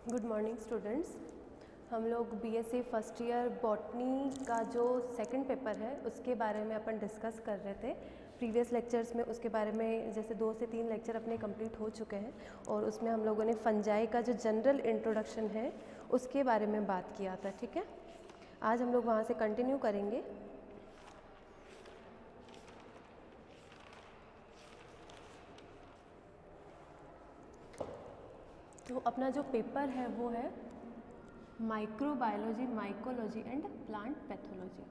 Good morning students. हम लोग BSc first year botany का जो सेकंड पेपर है उसके बारे में अपन डिस्कस कर रहे थे। प्रीवियस लेक्चर्स में उसके बारे में जैसे 2 से 3 लेक्चर अपने कंप्लीट हो चुके हैं और उसमें हम लोगों ने फंजाई का जो जनरल इंट्रोडक्शन है उसके बारे में बात किया था। ठीक है, आज हम लोग वहाँ से कंटिन्यू करेंगे। तो अपना जो पेपर है वो है microbiology, mycology and plant pathology.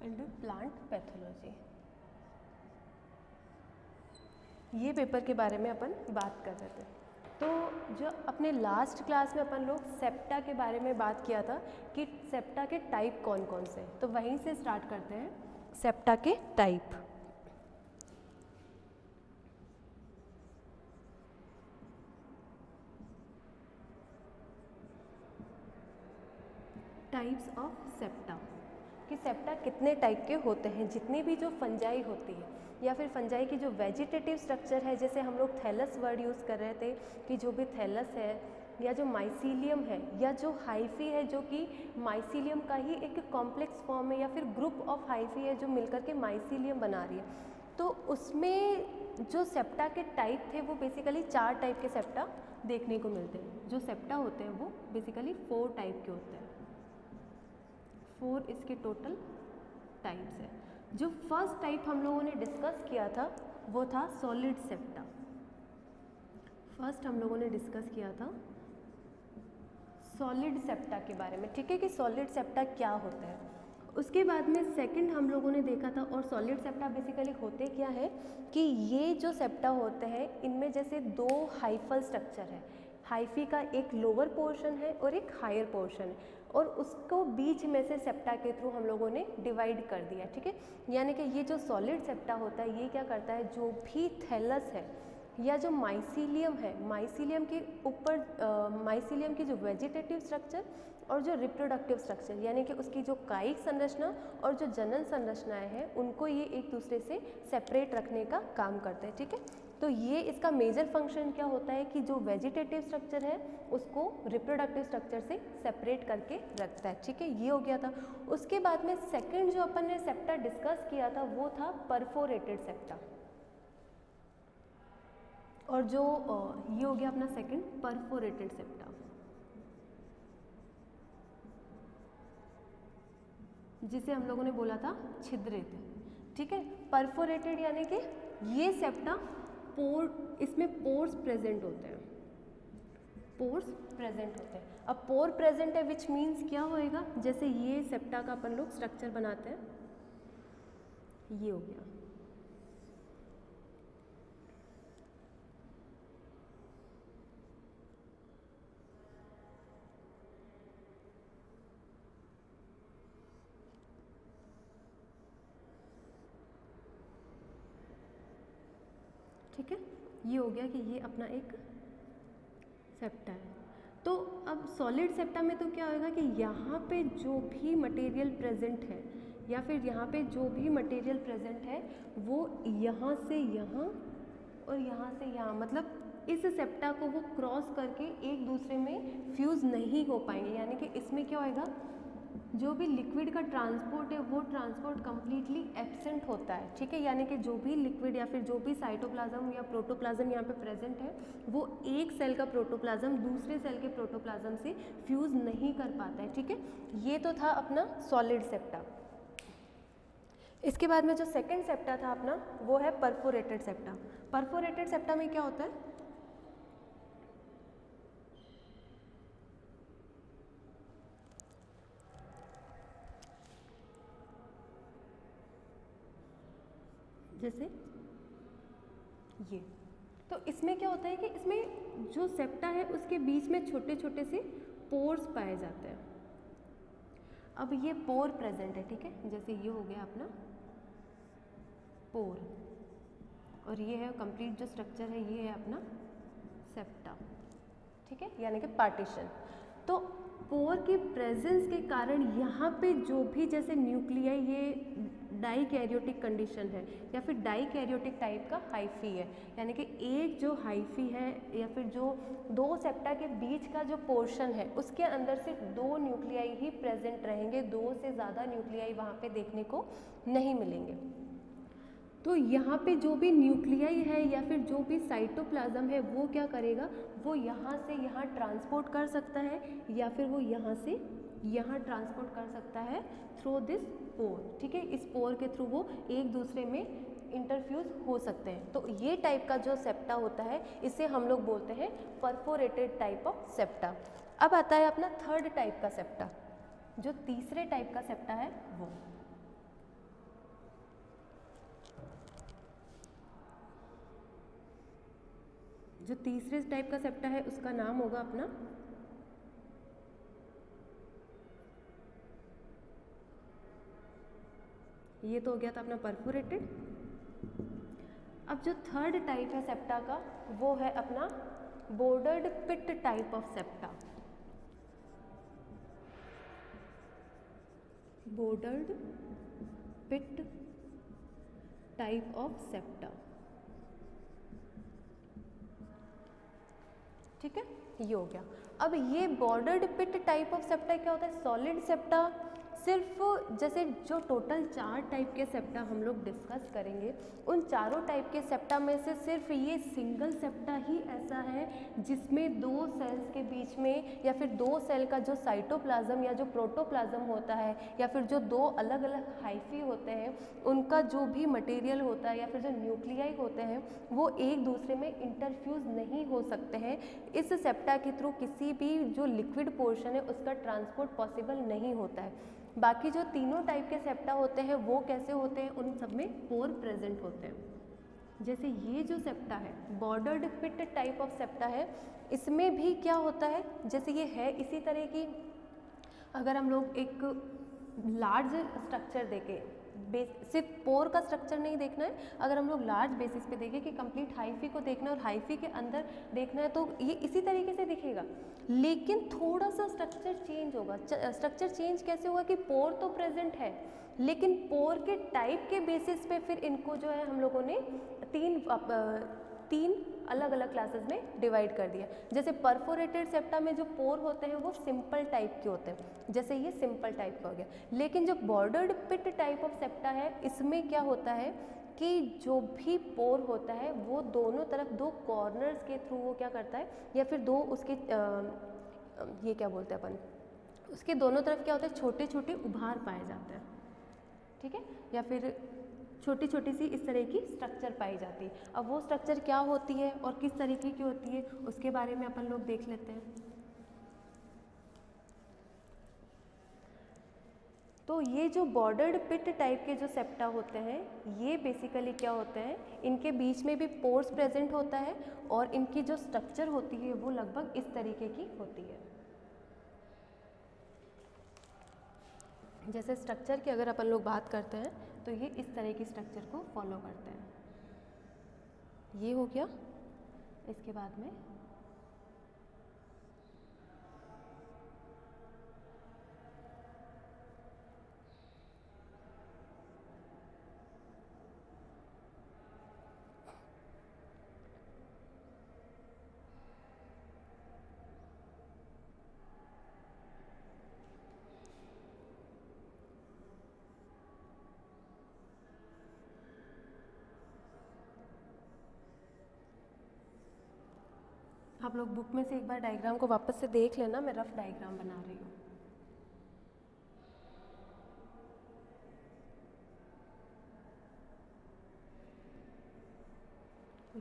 And plant pathology, ये पेपर के बारे में अपन बात कर रहे थे। तो जो अपने लास्ट क्लास में अपन लोग सेप्टा के बारे में बात किया था कि सेप्टा के टाइप कौन कौन से, तो वहीं से स्टार्ट करते हैं सेप्टा के टाइप। टाइप्स ऑफ सेप्टा, कि सेप्टा कितने टाइप के होते हैं। जितनी भी जो फंजाई होती है या फिर फंजाई की जो वेजिटेटिव स्ट्रक्चर है, जैसे हम लोग थैलस वर्ड यूज़ कर रहे थे कि जो भी थैलस है या जो माइसीलियम है या जो हाइफी है जो कि माइसीलियम का ही एक कॉम्प्लेक्स फॉर्म है या फिर ग्रुप ऑफ हाइफी है जो मिलकर के माइसीलियम बना रही है, तो उसमें जो सेप्टा के टाइप थे वो बेसिकली 4 टाइप के सेप्टा देखने को मिलते हैं। जो सेप्टा होते हैं वो बेसिकली 4 टाइप के होते हैं। 4 इसके टोटल टाइप्स है। जो फर्स्ट टाइप हम लोगों ने डिस्कस किया था वो था सॉलिड सेप्टा। फर्स्ट हम लोगों ने डिस्कस किया था सॉलिड सेप्टा के बारे में। ठीक है, कि सॉलिड सेप्टा क्या होता है। उसके बाद में सेकंड हम लोगों ने देखा था, और सॉलिड सेप्टा बेसिकली होते क्या है कि ये जो सेप्टा होते हैं इनमें जैसे 2 हाइफल स्ट्रक्चर है। हाइफी का एक लोअर पोर्शन है और एक हायर पोर्शन है, और उसको बीच में से सेप्टा के थ्रू हम लोगों ने डिवाइड कर दिया। ठीक है, यानी कि ये जो सॉलिड सेप्टा होता है ये क्या करता है, जो भी थैलस है या जो माइसीलियम है, माइसीलियम के ऊपर माइसीलियम की जो वेजिटेटिव स्ट्रक्चर और जो रिप्रोडक्टिव स्ट्रक्चर यानी कि उसकी जो कायिक संरचना और जो जनन संरचनाएं हैं उनको ये एक दूसरे से सेपरेट रखने का काम करते हैं। ठीक है, तो ये इसका मेजर फंक्शन क्या होता है कि जो वेजिटेटिव स्ट्रक्चर है उसको रिप्रोडक्टिव स्ट्रक्चर से सेपरेट करके रखता है। ठीक है, ये हो गया था। उसके बाद में सेकंड जो अपन ने सेप्टा डिस्कस किया था वो था परफोरेटेड सेप्टा, और जो ये हो गया अपना सेकंड परफोरेटेड सेप्टा, जिसे हम लोगों ने बोला था छिद्रित। ठीक है, परफोरेटेड यानी कि ये सेप्टा पोर, इसमें पोर्स प्रेजेंट होते हैं, पोर्स प्रेजेंट होते हैं। अब पोर प्रेजेंट है विच मीन्स क्या होएगा, जैसे ये सेप्टा का अपन लोग स्ट्रक्चर बनाते हैं, ये हो गया। ठीक है, ये हो गया कि ये अपना एक सेप्टा है। तो अब सॉलिड सेप्टा में तो क्या होगा कि यहाँ पे जो भी मटेरियल प्रेजेंट है या फिर यहाँ पे जो भी मटेरियल प्रेजेंट है वो यहाँ से यहाँ और यहाँ से यहाँ, मतलब इस सेप्टा को वो क्रॉस करके एक दूसरे में फ्यूज़ नहीं हो पाएंगे। यानी कि इसमें क्या होएगा, जो भी लिक्विड का ट्रांसपोर्ट है वो ट्रांसपोर्ट कम्प्लीटली एब्सेंट होता है। ठीक है, यानी कि जो भी लिक्विड या फिर जो भी साइटोप्लाज्म या प्रोटोप्लाज्म यहाँ पे प्रेजेंट है वो एक सेल का प्रोटोप्लाज्म दूसरे सेल के प्रोटोप्लाज्म से फ्यूज़ नहीं कर पाता है। ठीक है, ये तो था अपना सॉलिड सेप्टा। इसके बाद में जो सेकेंड सेप्टा था अपना वो है परफोरेटेड सेप्टा। परफोरेटेड सेप्टा में क्या होता है, जैसे ये, तो इसमें क्या होता है कि इसमें जो सेप्टा है उसके बीच में छोटे छोटे से पोर्स पाए जाते हैं। अब ये पोर प्रेजेंट है। ठीक है, जैसे ये हो गया अपना पोर, और ये है कंप्लीट जो स्ट्रक्चर है, ये है अपना सेप्टा, ठीक है, यानी कि पार्टीशन। तो पोर की प्रेजेंस के कारण यहाँ पे जो भी जैसे न्यूक्लियाई ये डाइकैरियोटिक कंडीशन है या फिर डाइकैरियोटिक टाइप का हाइफी है, यानी कि एक जो हाइफी है या फिर जो दो सेप्टा के बीच का जो पोर्शन है उसके अंदर सिर्फ दो न्यूक्लियाई ही प्रेजेंट रहेंगे, दो से ज़्यादा न्यूक्लियाई वहाँ पे देखने को नहीं मिलेंगे। तो यहाँ पे जो भी न्यूक्लियाई है या फिर जो भी साइटोप्लाज्म है वो क्या करेगा, वो यहाँ से यहाँ ट्रांसपोर्ट कर सकता है या फिर वो यहाँ से यहाँ ट्रांसपोर्ट कर सकता है थ्रू दिस पोर, ठीक है। इस पोर के थ्रू वो एक दूसरे में इंटरफ्यूज हो सकते हैं। तो ये टाइप का जो सेप्टा होता है इसे हम लोग बोलते हैं परफोरेटेड टाइप ऑफ सेप्टा। अब आता है अपना थर्ड टाइप का सेप्टा, जो तीसरे टाइप का सेप्टा है वो। जो तीसरे टाइप का सेप्टा है उसका नाम होगा अपना ये तो हो गया था अपना परफोरेटेड। अब जो थर्ड टाइप है सेप्टा का वो है अपना bordered pit type of septa. Bordered pit type of septa, ठीक है, ये हो गया। अब ये bordered pit type of septa क्या होता है, सॉलिड सेप्टा सिर्फ जैसे जो टोटल 4 टाइप के सेप्टा हम लोग डिस्कस करेंगे उन चारों टाइप के सेप्टा में से सिर्फ ये सिंगल सेप्टा ही ऐसा है जिसमें दो सेल्स के बीच में या फिर दो सेल का जो साइटोप्लाज्म या जो प्रोटोप्लाज्म होता है या फिर जो दो अलग अलग हाइफी होते हैं उनका जो भी मटेरियल होता है या फिर जो न्यूक्लियाई होते हैं वो एक दूसरे में इंटरफ्यूज नहीं हो सकते हैं। इस सेप्टा के थ्रू किसी भी जो लिक्विड पोर्शन है उसका ट्रांसपोर्ट पॉसिबल नहीं होता है। बाकी जो तीनों टाइप के सेप्टा होते हैं वो कैसे होते हैं, उन सब में पोर प्रेजेंट होते हैं। जैसे ये जो सेप्टा है bordered pit type of septa है, इसमें भी क्या होता है, जैसे ये है इसी तरह की, अगर हम लोग एक लार्ज स्ट्रक्चर देखें, सिर्फ पोर का स्ट्रक्चर नहीं देखना है, अगर हम लोग लार्ज बेसिस पे देखें कि कंप्लीट हाइफी को देखना है और हाइफी के अंदर देखना है तो ये इसी तरीके से दिखेगा, लेकिन थोड़ा सा स्ट्रक्चर चेंज होगा। स्ट्रक्चर चेंज कैसे होगा कि पोर तो प्रेजेंट है लेकिन पोर के टाइप के बेसिस पे फिर इनको जो है हम लोगों ने तीन अलग अलग क्लासेस में डिवाइड कर दिया। जैसे परफोरेटेड सेप्टा में जो पोर होते हैं वो सिंपल टाइप के होते हैं, जैसे ये सिंपल टाइप का हो गया। लेकिन जो bordered pit type of septa है इसमें क्या होता है कि जो भी पोर होता है वो दोनों तरफ दो कॉर्नर्स के थ्रू वो क्या करता है या फिर दो उसके ये क्या बोलते हैं अपन, उसके दोनों तरफ क्या होता है, छोटे छोटे उभार पाए जाते हैं, ठीक है, या फिर छोटी छोटी सी इस तरह की स्ट्रक्चर पाई जाती है। अब वो स्ट्रक्चर क्या होती है और किस तरीके की होती है उसके बारे में अपन लोग देख लेते हैं। तो ये जो बॉर्डर्ड पिट टाइप के जो सेप्टा होते हैं ये बेसिकली क्या होते हैं, इनके बीच में भी पोर्स प्रेजेंट होता है और इनकी जो स्ट्रक्चर होती है वो लगभग इस तरीके की होती है। जैसे स्ट्रक्चर की अगर अपन लोग बात करते हैं तो ये इस तरह की स्ट्रक्चर को फॉलो करते हैं। ये हो गया, इसके बाद में आप लोग बुक में से एक बार डायग्राम को वापस से देख लेना, मैं रफ डायग्राम बना रही हूँ।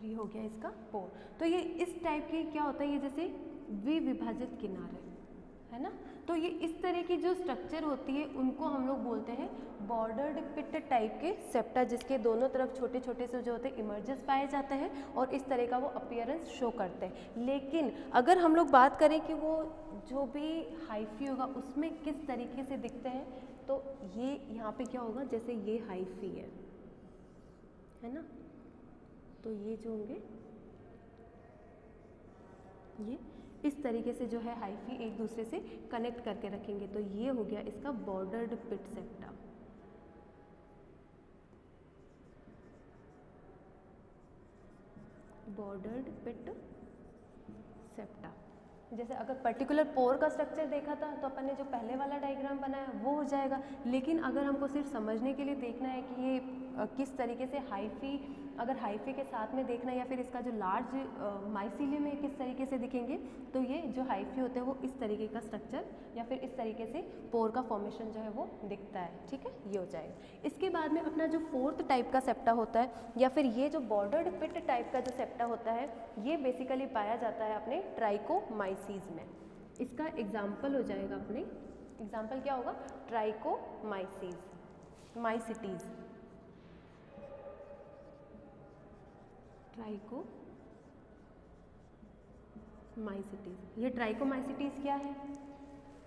ये हो गया इसका पोर। तो ये इस टाइप के क्या होता है, ये जैसे विभाजित किनारे है ना, तो ये इस तरह की जो स्ट्रक्चर होती है उनको हम लोग बोलते हैं बॉर्डर्ड पिट टाइप के सेप्टा, जिसके दोनों तरफ छोटे छोटे से जो होते हैं इमर्जेस पाए जाते हैं और इस तरह का वो अपीयरेंस शो करते हैं। लेकिन अगर हम लोग बात करें कि वो जो भी हाइफी होगा उसमें किस तरीके से दिखते हैं, तो ये यहाँ पे क्या होगा, जैसे ये हाइफी है ना, तो ये जो होंगे ये इस तरीके से जो है हाइफी एक दूसरे से कनेक्ट करके रखेंगे। तो ये हो गया इसका बॉर्डर्ड पिट सेप्टा। बॉर्डर्ड पिट सेप्टा। जैसे अगर पर्टिकुलर पोर का स्ट्रक्चर देखा था तो अपन ने जो पहले वाला डायग्राम बनाया वो हो जाएगा, लेकिन अगर हमको सिर्फ समझने के लिए देखना है कि ये किस तरीके से हाइफी, अगर हाइफी के साथ में देखना है या फिर इसका जो लार्ज माइसीलियम में किस तरीके से दिखेंगे, तो ये जो हाइफी होते हैं वो इस तरीके का स्ट्रक्चर या फिर इस तरीके से पोर का फॉर्मेशन जो है वो दिखता है। ठीक है, ये हो जाएगा। इसके बाद में अपना जो फोर्थ टाइप का सेप्टा होता है या फिर ये जो बॉर्डर्ड पिट टाइप का जो सेप्टा होता है, ये बेसिकली पाया जाता है अपने ट्राइकोमाइसीज में। इसका एग्जाम्पल हो जाएगा अपने, एग्जाम्पल क्या होगा, ट्राइकोमाइसीज, माइसिटीज, ट्राइकोमाइसिटीज। ये ट्राइकोमाइसिटीज क्या है?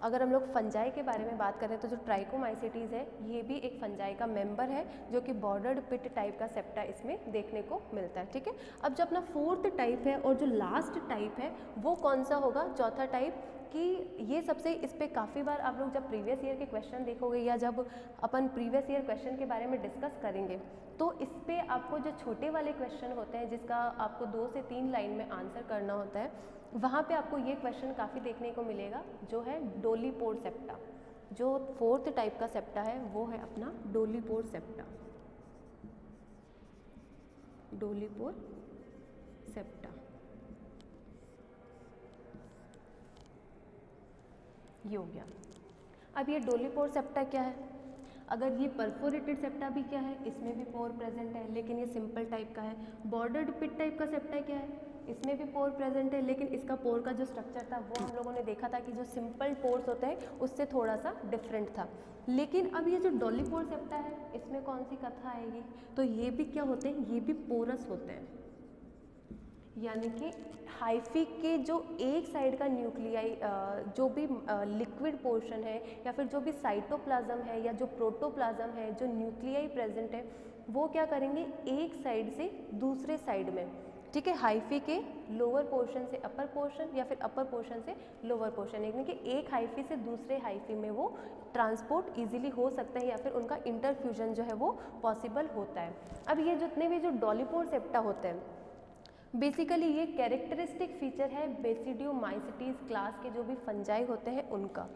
अगर हम लोग फंजाई के बारे में बात करें तो जो ट्राइकोमाइसिटीज है ये भी एक फंजाई का मेंबर है जो कि बॉर्डर्ड पिट टाइप का सेप्टा इसमें देखने को मिलता है। ठीक है, अब जो अपना फोर्थ टाइप है और जो लास्ट टाइप है वो कौन सा होगा, चौथा टाइप, कि ये सबसे, इस पे काफ़ी बार आप लोग जब प्रीवियस ईयर के क्वेश्चन देखोगे या जब अपन प्रीवियस ईयर क्वेश्चन के बारे में डिस्कस करेंगे तो इस पे आपको जो छोटे वाले क्वेश्चन होते हैं जिसका आपको 2 से 3 लाइन में आंसर करना होता है, वहाँ पे आपको ये क्वेश्चन काफ़ी देखने को मिलेगा, जो है डोलीपोर सेप्टा। जो फोर्थ टाइप का सेप्टा है वो है अपना डोलीपोर सेप्टा, डोलीपोर सेप्टा। ये हो गया। अब ये डोलीपोर सेप्टा क्या है? अगर ये परफोरेटेड सेप्टा भी क्या है, इसमें भी पोर प्रेजेंट है लेकिन ये सिंपल टाइप का है। बॉर्डर्ड पिट टाइप का सेप्टा क्या है, इसमें भी पोर प्रेजेंट है लेकिन इसका पोर का जो स्ट्रक्चर था वो हम लोगों ने देखा था कि जो सिंपल पोर्स होते हैं उससे थोड़ा सा डिफरेंट था। लेकिन अब ये जो डोलीपोर सेप्टा है इसमें कौन सी कथा आएगी, तो ये भी क्या होते हैं, ये भी पोरस होते हैं, यानी कि हाइफी के जो एक साइड का न्यूक्लियाई, जो भी लिक्विड पोर्शन है या फिर जो भी साइटोप्लाज्म है या जो प्रोटोप्लाज्म है, जो न्यूक्लियाई प्रेजेंट है, वो क्या करेंगे, एक साइड से दूसरे साइड में, ठीक है, हाइफी के लोअर पोर्शन से अपर पोर्शन या फिर अपर पोर्शन से लोअर पोर्शन, यानी कि एक हाइफी से दूसरे हाइफी में वो ट्रांसपोर्ट इजीली हो सकता है या फिर उनका इंटरफ्यूजन जो है वो पॉसिबल होता है। अब ये जितने भी जो डोलीपोर सेप्टा होते हैं बेसिकली ये कैरेक्टरिस्टिक फीचर है बेसिडियोमाइसिटीज क्लास के जो भी फंजाई होते हैं उनका।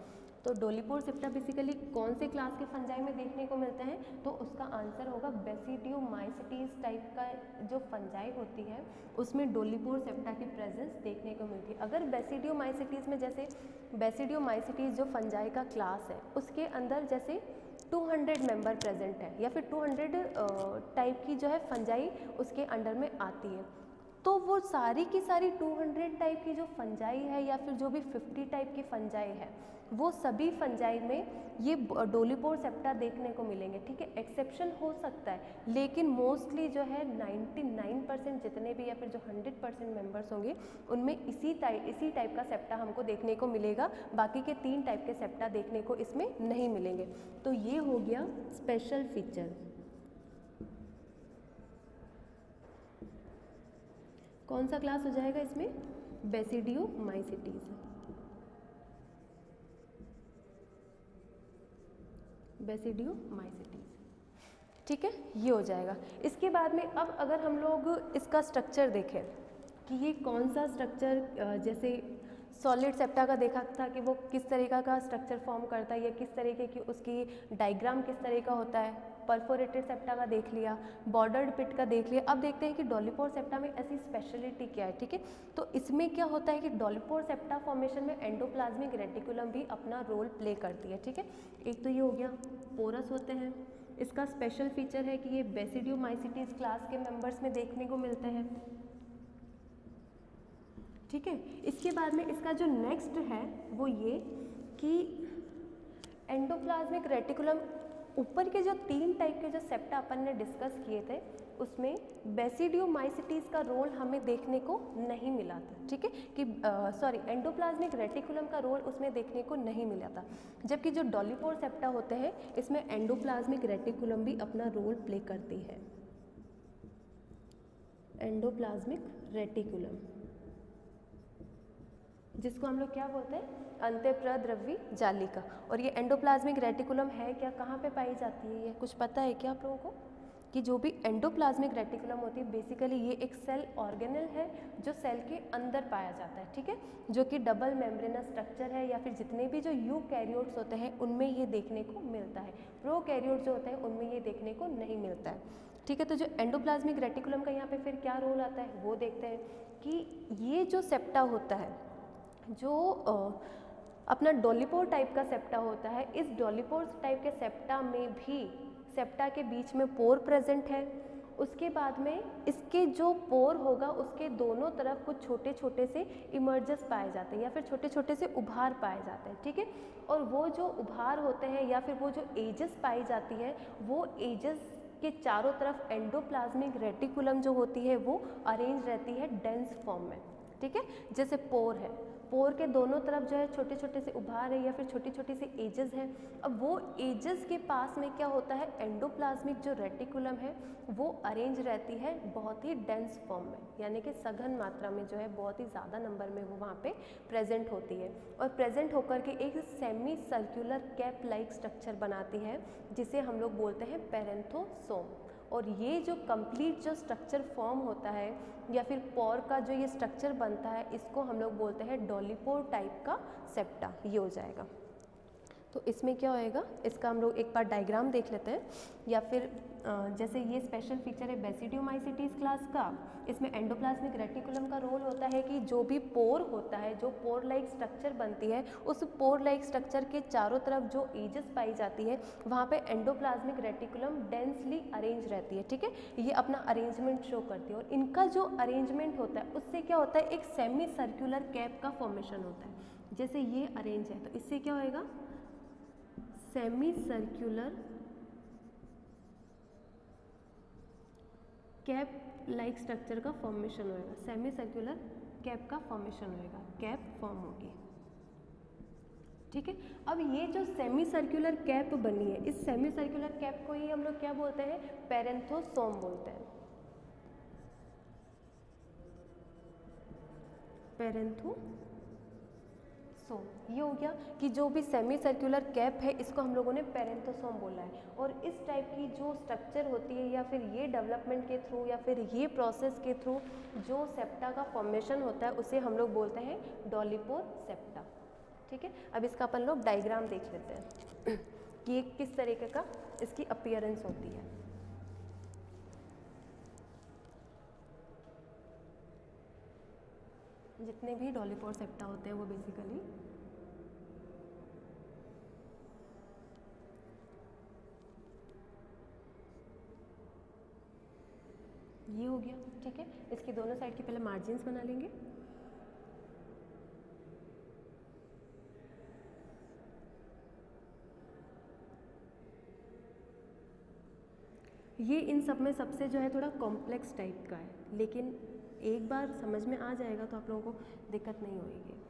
तो डोलीपोर सेप्टा बेसिकली कौन से क्लास के फंजाई में देखने को मिलते हैं, तो उसका आंसर होगा बेसिडियोमाइसिटीज टाइप का जो फंजाई होती है उसमें डोलीपोर सेप्टा की प्रेजेंस देखने को मिलती है। अगर बेसिडियोमाइसिटीज में, जैसे बेसिडियोमाइसिटीज जो फंजाई का क्लास है उसके अंदर जैसे 200 मेंबर प्रेजेंट है या फिर 200 टाइप की जो है फंजाई उसके अंडर में आती है, तो वो सारी की सारी 200 टाइप की जो फंजाई है या फिर जो भी 50 टाइप की फंजाई है वो सभी फंजाई में ये डोलीपोर सेप्टा देखने को मिलेंगे। ठीक है, एक्सेप्शन हो सकता है लेकिन मोस्टली जो है 99% जितने भी या फिर जो 100% मेंबर्स होंगे उनमें इसी टाइप का सेप्टा हमको देखने को मिलेगा, बाकी के 3 टाइप के सेप्टा देखने को इसमें नहीं मिलेंगे। तो ये हो गया स्पेशल फीचर। कौन सा क्लास हो जाएगा इसमें, बेसिडियोमाइसिटीज। बेसिडियोमाइसिटीज, ठीक है, ये हो जाएगा। इसके बाद में अब अगर हम लोग इसका स्ट्रक्चर देखें कि ये कौन सा स्ट्रक्चर, जैसे सॉलिड सेप्टा का देखा था कि वो किस तरीका का स्ट्रक्चर फॉर्म करता है या किस तरीके की उसकी डायग्राम किस तरह का होता है, परफोरेटेड सेप्टा का देख लिया, बॉर्डर्ड पिट का देख लिया। अब देखते हैं कि डोलीपोर सेप्टा में ऐसी स्पेशलिटी क्या है। ठीक है, तो इसमें क्या होता है कि डोलीपोर सेप्टा फॉर्मेशन में एंडोप्लाज्मिक रेटिकुलम भी अपना रोल प्ले करती है। ठीक है, एक तो ये हो गया, पोरस होते हैं। इसका स्पेशल फीचर है कि ये बेसिडियोमाइसिटीज क्लास के मेंबर्स में देखने को मिलते हैं। ठीक है, इसके बाद में इसका जो नेक्स्ट है वो ये कि एंडोप्लाज्मिक रेटिकुलम, ऊपर के जो 3 टाइप के जो सेप्टा अपन ने डिस्कस किए थे उसमें बेसिडियोमाइसिटीज का रोल हमें देखने को नहीं मिला था। ठीक है, कि एंडोप्लाज्मिक रेटिकुलम का रोल उसमें देखने को नहीं मिला था, जबकि जो डोलीपोर सेप्टा होते हैं इसमें एंडोप्लाज्मिक रेटिकुलम भी अपना रोल प्ले करती है। एंडोप्लाज्मिक रेटिकुलम, जिसको हम लोग क्या बोलते हैं, अंतःप्रद्रव्य जालिका। और ये एंडोप्लाज्मिक रेटिकुलम है क्या, कहाँ पे पाई जाती है, ये कुछ पता है क्या आप लोगों को? कि जो भी एंडोप्लाज्मिक रेटिकुलम होती है बेसिकली ये एक सेल ऑर्गेनल है जो सेल के अंदर पाया जाता है, ठीक है, जो कि डबल मेम्ब्रेनस स्ट्रक्चर है, या फिर जितने भी जो यूकैरियोट्स होते हैं उनमें ये देखने को मिलता है, प्रोकैरियोट जो होते हैं उनमें ये देखने को नहीं मिलता है, ठीक है। तो जो एंडोप्लाज्मिक रेटिकुलम का यहाँ पे फिर क्या रोल आता है वो देखते हैं कि ये जो सेप्टा होता है, जो अपना डोलिपोर टाइप का सेप्टा होता है, इस डोलिपोर टाइप के सेप्टा में भी सेप्टा के बीच में पोर प्रेजेंट है। उसके बाद में इसके जो पोर होगा उसके दोनों तरफ कुछ छोटे छोटे से इमर्जस पाए जाते हैं या फिर छोटे छोटे से उभार पाए जाते हैं, ठीक है। और वो जो उभार होते हैं या फिर वो जो एजेस पाई जाती है, वो एजेस के चारों तरफ एंडोप्लाज्मिक रेटिकुलम जो होती है वो अरेंज रहती है डेंस फॉर्म में, ठीक है। जैसे पोर है, पोर के दोनों तरफ जो है छोटे छोटे से उभार है या फिर छोटी छोटी सी एजेस हैं। अब वो एजेस के पास में क्या होता है, एंडोप्लाज्मिक जो रेटिकुलम है वो अरेंज रहती है बहुत ही डेंस फॉर्म में, यानी कि सघन मात्रा में जो है बहुत ही ज़्यादा नंबर में वो वहाँ पे प्रेजेंट होती है और प्रेजेंट होकर के एक semi circular cap like structure बनाती है जिसे हम लोग बोलते हैं पेरेंथोसोम। और ये जो कंप्लीट जो स्ट्रक्चर फॉर्म होता है या फिर पोर का जो ये स्ट्रक्चर बनता है इसको हम लोग बोलते हैं डोलिपोर टाइप का सेप्टा, ये हो जाएगा। तो इसमें क्या होएगा, इसका हम लोग एक बार डायग्राम देख लेते हैं, या फिर जैसे ये स्पेशल फीचर है बेसिडियोमाइसिटीज क्लास का, इसमें एंडोप्लाज्मिक रेटिकुलम का रोल होता है कि जो भी पोर होता है, जो पोर लाइक स्ट्रक्चर बनती है, उस पोर लाइक स्ट्रक्चर के चारों तरफ जो एजेस पाई जाती है वहाँ पे एंडोप्लाज्मिक रेटिकुलम डेंसली अरेंज रहती है, ठीक है। ये अपना अरेंजमेंट शो करती है और इनका जो अरेंजमेंट होता है उससे क्या होता है, एक सेमी सर्कुलर कैप का फॉर्मेशन होता है। जैसे ये अरेंज है तो इससे क्या होएगा, semi circular cap like structure का फॉर्मेशन होएगा, सेमी सर्कुलर कैप का फॉर्मेशन होएगा, कैप फॉर्म होगी, ठीक है। अब ये जो सेमी सर्कुलर कैप बनी है, इस सेमी सर्कुलर कैप को ही हम लोग क्या बोलते हैं, पेरेंथोसोम बोलते हैं, पेरेंथोसोम। ये हो गया कि जो भी सेमी सर्कुलर कैप है इसको हम लोगों ने पेरेंथोसोम बोला है। और इस टाइप की जो स्ट्रक्चर होती है या फिर ये डेवलपमेंट के थ्रू या फिर ये प्रोसेस के थ्रू जो सेप्टा का फॉर्मेशन होता है उसे हम लोग बोलते हैं डोलिपोर सेप्टा, ठीक है। अब इसका अपन लोग डायग्राम देख लेते हैं कि किस तरीके का इसकी अपीयरेंस होती है। जितने भी डोलिपोर सेप्टा होते हैं वो बेसिकली ये हो गया, ठीक है। इसकी दोनों साइड की पहले मार्जिन्स बना लेंगे। ये इन सब में सबसे जो है थोड़ा कॉम्प्लेक्स टाइप का है, लेकिन एक बार समझ में आ जाएगा तो आप लोगों को दिक्कत नहीं होगी।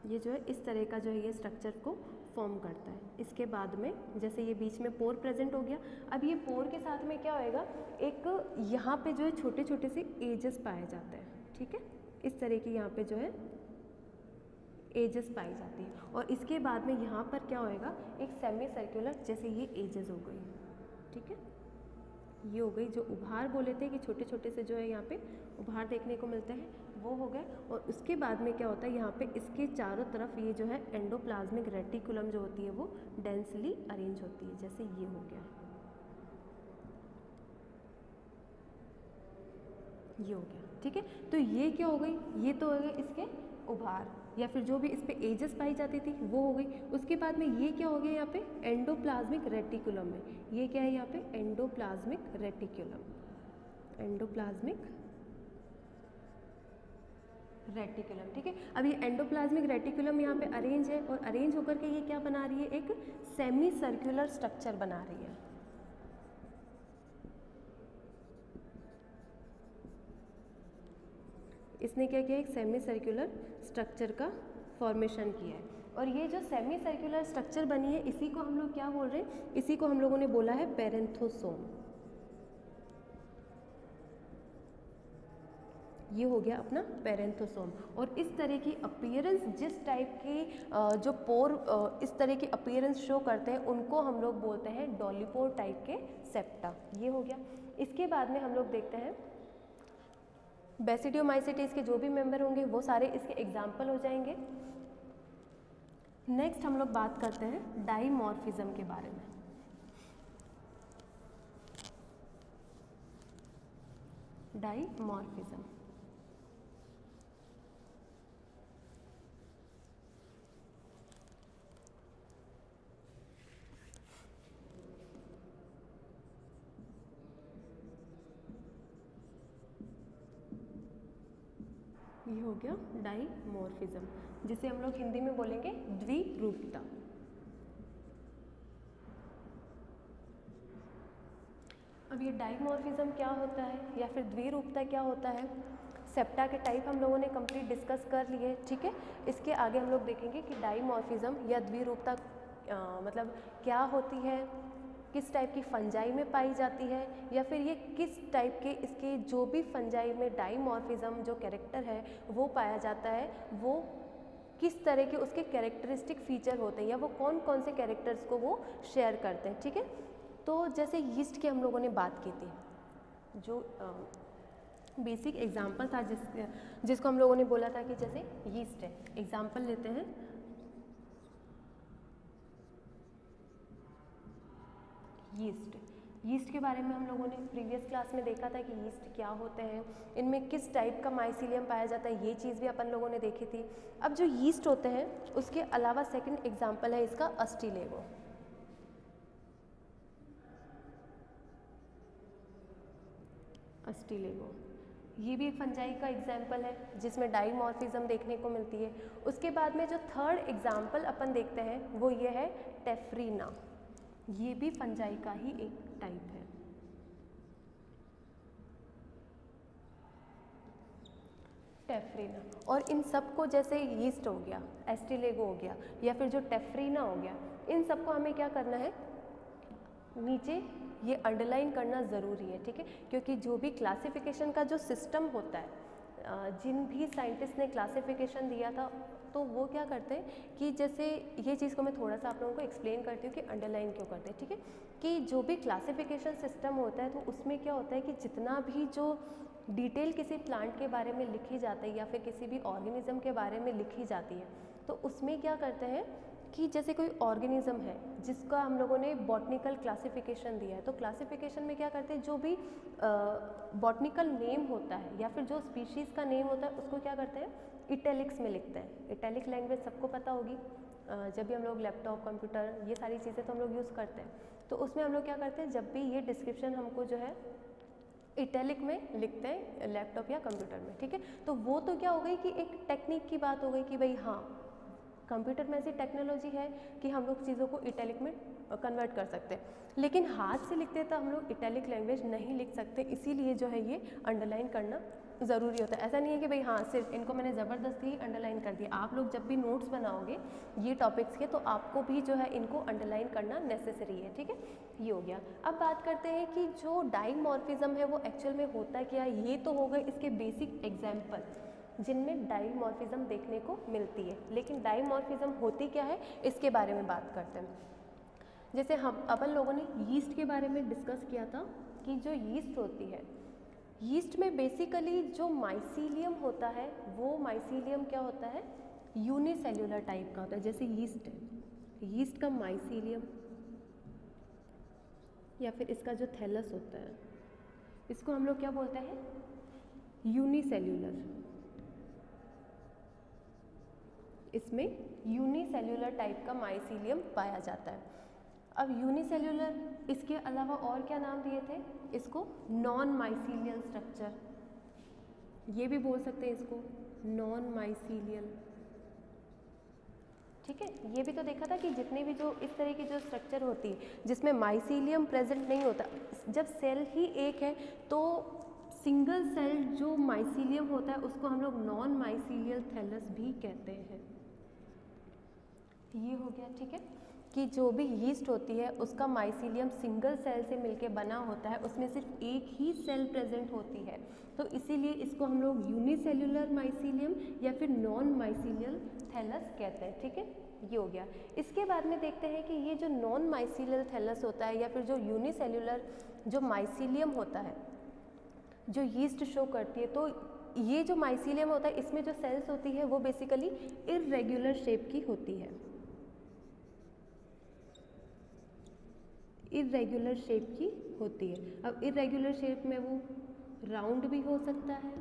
ये जो है इस तरह का जो है ये स्ट्रक्चर को फॉर्म करता है। इसके बाद में जैसे ये बीच में पोर प्रेजेंट हो गया, अब ये पोर के साथ में क्या होएगा, एक यहाँ पे जो है छोटे छोटे से एजेस पाए जाते हैं, ठीक है। इस तरह की यहाँ पे जो है एजेस पाई जाती है और इसके बाद में यहाँ पर क्या होएगा, एक सेमी सर्कुलर जैसे ये एजेस हो गई, ठीक है। ये हो गई, जो उभार बोले थे कि छोटे छोटे से जो है यहाँ पे उभार देखने को मिलते हैं वो हो गए। और उसके बाद में क्या होता है, यहाँ पे इसके चारों तरफ ये जो है एंडोप्लाज्मिक रेटिकुलम जो होती है वो डेंसली अरेंज होती है, जैसे ये हो गया, ये हो गया, ठीक है। तो ये क्या हो गई, ये तो हो गए इसके उभार या फिर जो भी इस पे एजेस पाई जाती थी वो हो गई। उसके बाद में ये क्या हो गया, यहाँ पे एंडोप्लाज्मिक रेटिकुलम है, ये क्या है यहाँ पे एंडोप्लाज्मिक रेटिकुलम, एंडोप्लाज्मिक रेटिकुलम, ठीक है। अब ये एंडोप्लाज्मिक रेटिकुलम यहाँ पे अरेंज है और अरेंज होकर के ये क्या बना रही है, एक सेमी सर्कुलर स्ट्रक्चर बना रही है। इसने क्या किया, एक सेमी सर्कुलर स्ट्रक्चर का फॉर्मेशन किया है और ये जो सेमी सर्कुलर स्ट्रक्चर बनी है इसी को हम लोग क्या बोल रहे हैं, इसी को हम लोगों ने बोला है पेरेंथोसोम। ये हो गया अपना पेरेंथोसोम। और इस तरह की अपीयरेंस, जिस टाइप की जो पोर इस तरह की अपीयरेंस शो करते हैं उनको हम लोग बोलते हैं डॉलीपोर टाइप के सेप्टा। ये हो गया। इसके बाद में हम लोग देखते हैं बेसिडियोमाइसीटीज के जो भी मेंबर होंगे वो सारे इसके एग्जाम्पल हो जाएंगे। नेक्स्ट हम लोग बात करते हैं डाइमॉर्फिज्म के बारे में। डाइमॉर्फिज्म ये हो गया डाइमॉर्फिज्म, जिसे हम लोग हिंदी में बोलेंगे द्विरूपता। अब ये डाइमॉर्फिज्म क्या होता है या फिर द्विरूपता क्या होता है? सेप्टा के टाइप हम लोगों ने कंप्लीट डिस्कस कर लिए, ठीक है। इसके आगे हम लोग देखेंगे कि डाइमॉर्फिज्म या द्विरूपता मतलब क्या होती है, किस टाइप की फंजाई में पाई जाती है, या फिर ये किस टाइप के इसके जो भी फंजाई में डाइमॉर्फिज्म जो कैरेक्टर है वो पाया जाता है, वो किस तरह के उसके कैरेक्टरिस्टिक फीचर होते हैं या वो कौन कौन से कैरेक्टर्स को वो शेयर करते हैं, ठीक है। तो जैसे यीस्ट की हम लोगों ने बात की थी, जो बेसिक एग्जाम्पल था जिसको हम लोगों ने बोला था कि जैसे यीस्ट है, एग्जाम्पल लेते हैं यीस्ट के बारे में हम लोगों ने प्रीवियस क्लास में देखा था कि यीस्ट क्या होते हैं, इनमें किस टाइप का माइसीलियम पाया जाता है, ये चीज़ भी अपन लोगों ने देखी थी। अब जो यीस्ट होते हैं उसके अलावा सेकंड एग्जाम्पल है इसका अस्टिलेगो। अस्टिलेगो ये भी एक फंजाई का एग्जाम्पल है जिसमें डाइमॉर्फिज्म देखने को मिलती है। उसके बाद में जो थर्ड एग्जाम्पल अपन देखते हैं वो ये है टेफ्रीना, ये भी फंजाई का ही एक टाइप है। टेफ्रीना, और इन सबको जैसे यीस्ट हो गया, एस्टिलेगो हो गया या फिर जो टेफ्रीना हो गया, इन सबको हमें क्या करना है, नीचे ये अंडरलाइन करना ज़रूरी है, ठीक है। क्योंकि जो भी क्लासिफिकेशन का जो सिस्टम होता है, जिन भी साइंटिस्ट ने क्लासिफिकेशन दिया था तो वो क्या करते हैं कि जैसे ये चीज़ को मैं थोड़ा सा आप लोगों को एक्सप्लेन करती हूँ कि अंडरलाइन क्यों करते हैं, ठीक है। कि जो भी क्लासिफिकेशन सिस्टम होता है तो उसमें क्या होता है कि जितना भी जो डिटेल किसी प्लांट के बारे में लिखी जाती है या फिर किसी भी ऑर्गेनिज्म के बारे में लिखी जाती है तो उसमें क्या करते हैं कि जैसे कोई ऑर्गेनिज्म है जिसका हम लोगों ने बॉटनिकल क्लासिफिकेशन दिया है, तो क्लासिफिकेशन में क्या करते हैं, जो भी बॉटनिकल नेम होता है या फिर जो स्पीशीज़ का नेम होता है उसको क्या करते हैं, इटैलिक्स में लिखते हैं। इटैलिक लैंग्वेज सबको पता होगी, जब भी हम लोग लैपटॉप, कंप्यूटर, ये सारी चीज़ें तो हम लोग यूज़ करते हैं, तो उसमें हम लोग क्या करते हैं, जब भी ये डिस्क्रिप्शन हमको जो है इटैलिक में लिखते हैं लैपटॉप या कंप्यूटर में, ठीक है। तो वो तो क्या हो गई कि एक टेक्निक की बात हो गई कि भाई हाँ, कंप्यूटर में ऐसी टेक्नोलॉजी है कि हम लोग चीज़ों को इटैलिक में कन्वर्ट कर सकते हैं, लेकिन हाथ से लिखते तो हम लोग इटैलिक लैंग्वेज नहीं लिख सकते, इसीलिए जो है ये अंडरलाइन करना ज़रूरी होता है। ऐसा नहीं है कि भाई हाँ सिर्फ इनको मैंने ज़बरदस्ती ही अंडरलाइन कर दिया, आप लोग जब भी नोट्स बनाओगे ये टॉपिक्स के तो आपको भी जो है इनको अंडरलाइन करना नेसेसरी है, ठीक है। ये हो गया। अब बात करते हैं कि जो डाइमॉर्फिज्म है वो एक्चुअल में होता क्या है। ये तो हो गए इसके बेसिक एग्जाम्पल जिनमें डाइमॉर्फिज्म देखने को मिलती है, लेकिन डाइमॉर्फिज्म होती क्या है इसके बारे में बात करते हैं। जैसे हम अपन लोगों ने यीस्ट के बारे में डिस्कस किया था कि जो यीस्ट होती है, यीस्ट में बेसिकली जो माइसीलियम होता है वो माइसीलियम क्या होता है, यूनिसेल्युलर टाइप का होता है। जैसे यीस्ट है, यीस्ट का माइसीलियम या फिर इसका जो थैलस होता है इसको हम लोग क्या बोलते हैं, यूनिसेल्युलर। इसमें यूनिसेल्युलर टाइप का माइसीलियम पाया जाता है। अब यूनिसेल्युलर, इसके अलावा और क्या नाम दिए थे इसको, नॉन माइसीलियल स्ट्रक्चर, ये भी बोल सकते हैं इसको नॉन माइसीलियल, ठीक है। ये भी तो देखा था कि जितने भी जो इस तरह की जो स्ट्रक्चर होती है जिसमें माइसीलियम प्रेजेंट नहीं होता, जब सेल ही एक है तो सिंगल सेल जो माइसीलियम होता है उसको हम लोग नॉन माइसीलियल थैलस भी कहते हैं। ये हो गया, ठीक है, कि जो भी यीस्ट होती है उसका माइसीलियम सिंगल सेल से मिलके बना होता है, उसमें सिर्फ एक ही सेल प्रेजेंट होती है, तो इसीलिए इसको हम लोग यूनिसेल्युलर माइसीलियम या फिर नॉन माइसीलियल थैलस कहते हैं, ठीक है, ये हो गया। इसके बाद में देखते हैं कि ये जो नॉन माइसीलियल थैलस होता है या फिर जो यूनिसेल्युलर जो माइसीलियम होता है जो यीस्ट शो करती है, तो ये जो माइसीलियम होता है इसमें जो सेल्स होती है वो बेसिकली इर्रेगुलर शेप की होती है, इरेगुलर शेप की होती है। अब इरेगुलर शेप में वो राउंड भी हो सकता है,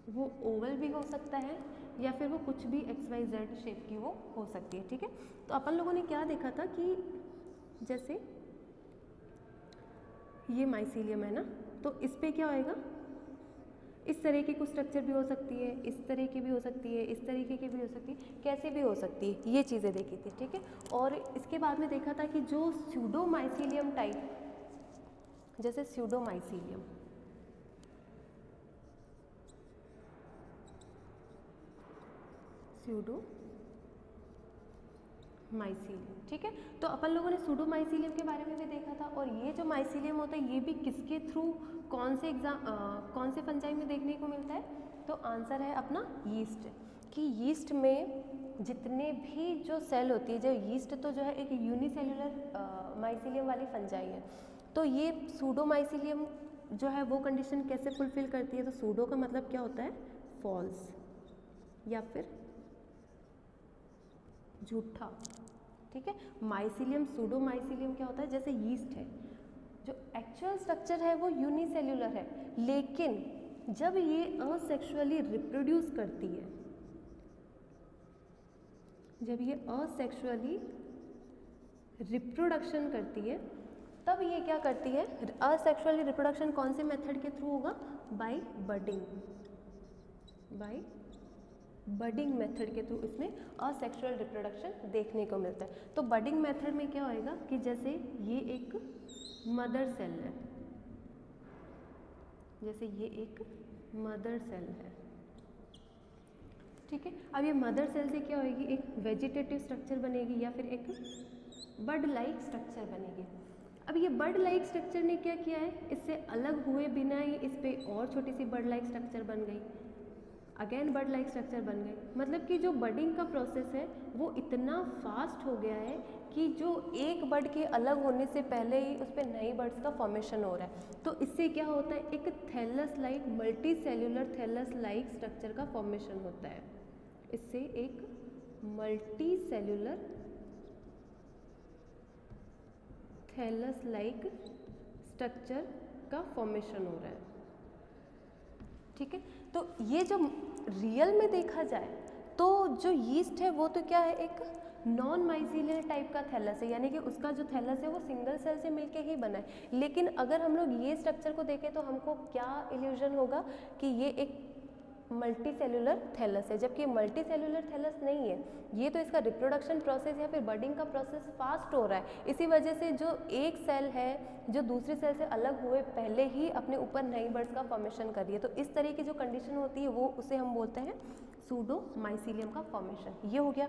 वो ओवल भी हो सकता है, या फिर वो कुछ भी XYZ शेप की वो हो सकती है, ठीक है। तो अपन लोगों ने क्या देखा था कि जैसे ये माइसीलियम है ना, तो इस पे क्या होएगा, इस तरह की कुछ स्ट्रक्चर भी हो सकती है, इस तरह की भी हो सकती है, इस तरीके की भी हो सकती है, कैसे भी हो सकती है, ये चीज़ें देखी थी, ठीक है। और इसके बाद में देखा था कि जो स्यूडोमाइसीलियम टाइप, जैसे स्यूडोमाइसीलियम, माइसीलियम, ठीक है, तो अपन लोगों ने सूडोमाइसीलियम के बारे में भी देखा था। और ये जो माइसीलियम होता है ये भी किसके थ्रू, कौन से फंजाई में देखने को मिलता है, तो आंसर है अपना यीस्ट, कि यीस्ट में जितने भी जो सेल होती है, जो यीस्ट तो जो है एक यूनिसेल्युलर माइसीलियम वाली फंजाई है, तो ये सूडोमाइसीलियम जो है वो कंडीशन कैसे फुलफिल करती है, तो सूडो का मतलब क्या होता है, फॉल्स या फिर झूठा, ठीक है। माइसीलियम सूडोमाइसीलियम क्या होता है, जैसे यीस्ट है, जो एक्चुअल स्ट्रक्चर है वो यूनिसेल्युलर है, लेकिन जब ये असेक्सुअली रिप्रोड्यूस करती है, जब ये असेक्सुअली रिप्रोडक्शन करती है, तब ये क्या करती है, असेक्सुअली रिप्रोडक्शन कौन से मेथड के थ्रू होगा, by budding, by budding method के थ्रू इसमें असेक्सुअल रिप्रोडक्शन देखने को मिलता है। तो बडिंग मेथड में क्या होएगा कि जैसे ये एक मदर सेल है, जैसे ये एक मदर सेल है, ठीक है। अब ये मदर सेल से क्या होएगी, एक वेजिटेटिव स्ट्रक्चर बनेगी या फिर एक बड लाइक स्ट्रक्चर बनेगी। अब ये बड लाइक स्ट्रक्चर ने क्या किया है, इससे अलग हुए बिना ही इस पे और छोटी सी बड लाइक स्ट्रक्चर बन गई, अगेन बर्ड लाइक स्ट्रक्चर बन गई। मतलब कि जो बडिंग का प्रोसेस है वो इतना फास्ट हो गया है कि जो एक बर्ड के अलग होने से पहले ही उस पर नई बर्ड्स का फॉर्मेशन हो रहा है। तो इससे क्या होता है, एक thallus like multicellular thallus like structure का फॉर्मेशन होता है। इससे एक multicellular thallus like structure का फॉर्मेशन हो रहा है, ठीक है। तो ये जो रियल में देखा जाए तो जो यीस्ट है वो तो क्या है, एक नॉन माइसीलियल टाइप का थैलस है, यानी कि उसका जो थैलस है वो सिंगल सेल से मिलके ही बना है। लेकिन अगर हम लोग ये स्ट्रक्चर को देखें तो हमको क्या इल्यूजन होगा कि ये एक मल्टी सेल्यूलर थैलस है, जबकि मल्टी सेल्यूलर थैलस नहीं है। ये तो इसका रिप्रोडक्शन प्रोसेस या फिर बडिंग का प्रोसेस फास्ट हो रहा है। इसी वजह से जो एक सेल है जो दूसरी सेल से अलग हुए पहले ही अपने ऊपर नई बर्ड्स का फॉर्मेशन कर रही है। तो इस तरह की जो कंडीशन होती है वो उसे हम बोलते हैं सूडोमाइसीलियम का फॉर्मेशन। ये हो गया।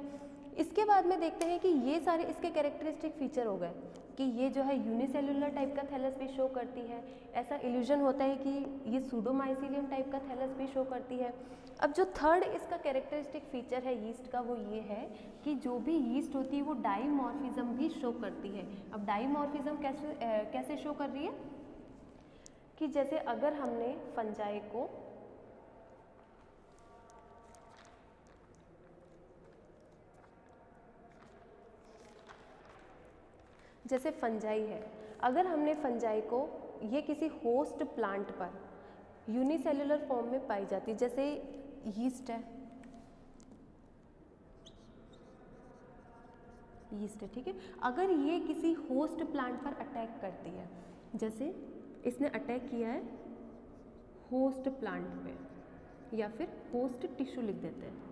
इसके बाद में देखते हैं कि ये सारे इसके कैरेक्टरिस्टिक फीचर हो गए कि ये जो है यूनिसेल्युलर टाइप का थैलस भी शो करती है। ऐसा इल्यूजन होता है कि ये सूडोमाइसीलियम टाइप का थैलस भी शो करती है। अब जो थर्ड इसका कैरेक्टरिस्टिक फीचर है यीस्ट का वो ये है कि जो भी यीस्ट होती है वो डाइमॉर्फिज्म भी शो करती है। अब डाइमॉर्फिज्म कैसे शो कर रही है कि जैसे अगर हमने फंजाई को जैसे फंजाई है, अगर हमने फंजाई को ये किसी होस्ट प्लांट पर यूनिसेल्युलर फॉर्म में पाई जाती है, जैसे यीस्ट है, यीस्ट है, ठीक है। अगर ये किसी होस्ट प्लांट पर अटैक करती है, जैसे इसने अटैक किया है होस्ट प्लांट पे या फिर होस्ट टिश्यू लिख देते हैं,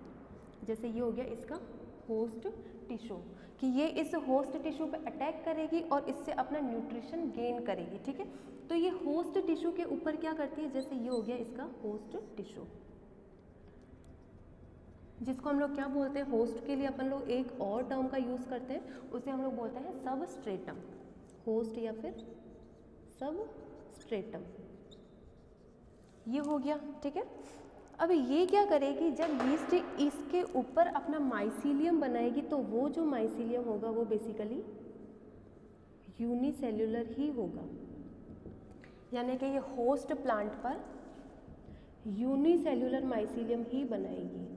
जैसे ये हो गया इसका होस्ट टिश्यू, कि ये इस होस्ट टिश्यू पे अटैक करेगी और इससे अपना न्यूट्रिशन गेन करेगी, ठीक है। तो ये होस्ट टिश्यू के ऊपर क्या करती है, जैसे ये हो गया इसका होस्ट टिश्यू, जिसको हम लोग क्या बोलते हैं, होस्ट के लिए अपन लोग एक और टर्म का यूज़ करते हैं, उसे हम लोग बोलते हैं सबस्ट्रेटम, होस्ट या फिर सबस्ट्रेटम। ये हो गया, ठीक है। अब ये क्या करेगी, जब यीस्ट इसके ऊपर अपना माइसीलियम बनाएगी तो वो जो माइसीलियम होगा वो बेसिकली यूनिसेल्यूलर ही होगा, यानी कि ये होस्ट प्लांट पर यूनिसेल्यूलर माइसीलियम ही बनाएगी।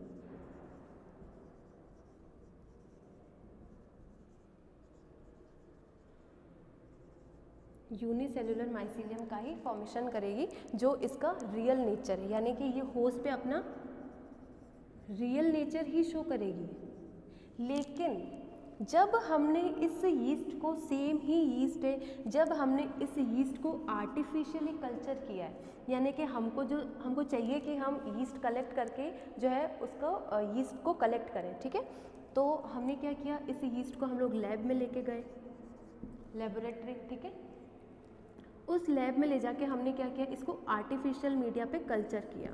यूनिसेल्यूलर माइसीलियम का ही फॉर्मेशन करेगी, जो इसका रियल नेचर है, यानी कि ये होस्ट पे अपना रियल नेचर ही शो करेगी। लेकिन जब हमने इस यीस्ट को, सेम ही यीस्ट है, जब हमने इस यीस्ट को आर्टिफिशियली कल्चर किया है, यानी कि हमको चाहिए कि हम यीस्ट कलेक्ट करके जो है उसको यीस्ट को कलेक्ट करें, ठीक है। तो हमने क्या किया, इस यीस्ट को हम लोग लैब में लेके गए, लेबोरेटरी, ठीक है। उस लैब में ले जाके हमने क्या किया, इसको आर्टिफिशियल मीडिया पे कल्चर किया।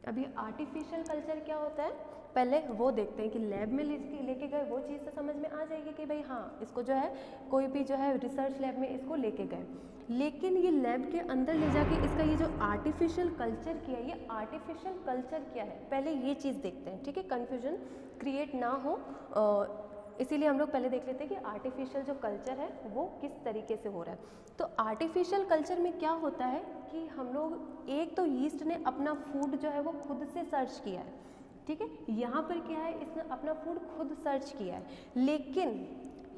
अब ये आर्टिफिशियल कल्चर क्या होता है, पहले वो देखते हैं कि लैब में लेके गए वो चीज़ तो समझ में आ जाएगी कि भाई हाँ, इसको जो है कोई भी जो है रिसर्च लैब में इसको लेके गए, लेकिन ये लैब के अंदर ले जाके इसका ये जो आर्टिफिशियल कल्चर किया, ये आर्टिफिशियल कल्चर क्या है, पहले ये चीज़ देखते हैं, ठीक है, कन्फ्यूजन क्रिएट ना हो, इसीलिए हम लोग पहले देख लेते हैं कि आर्टिफिशियल जो कल्चर है वो किस तरीके से हो रहा है। तो आर्टिफिशियल कल्चर में क्या होता है कि हम लोग, एक तो यीस्ट ने अपना फूड जो है वो खुद से सर्च किया है, ठीक है। यहाँ पर क्या है, इसने अपना फूड खुद सर्च किया है, लेकिन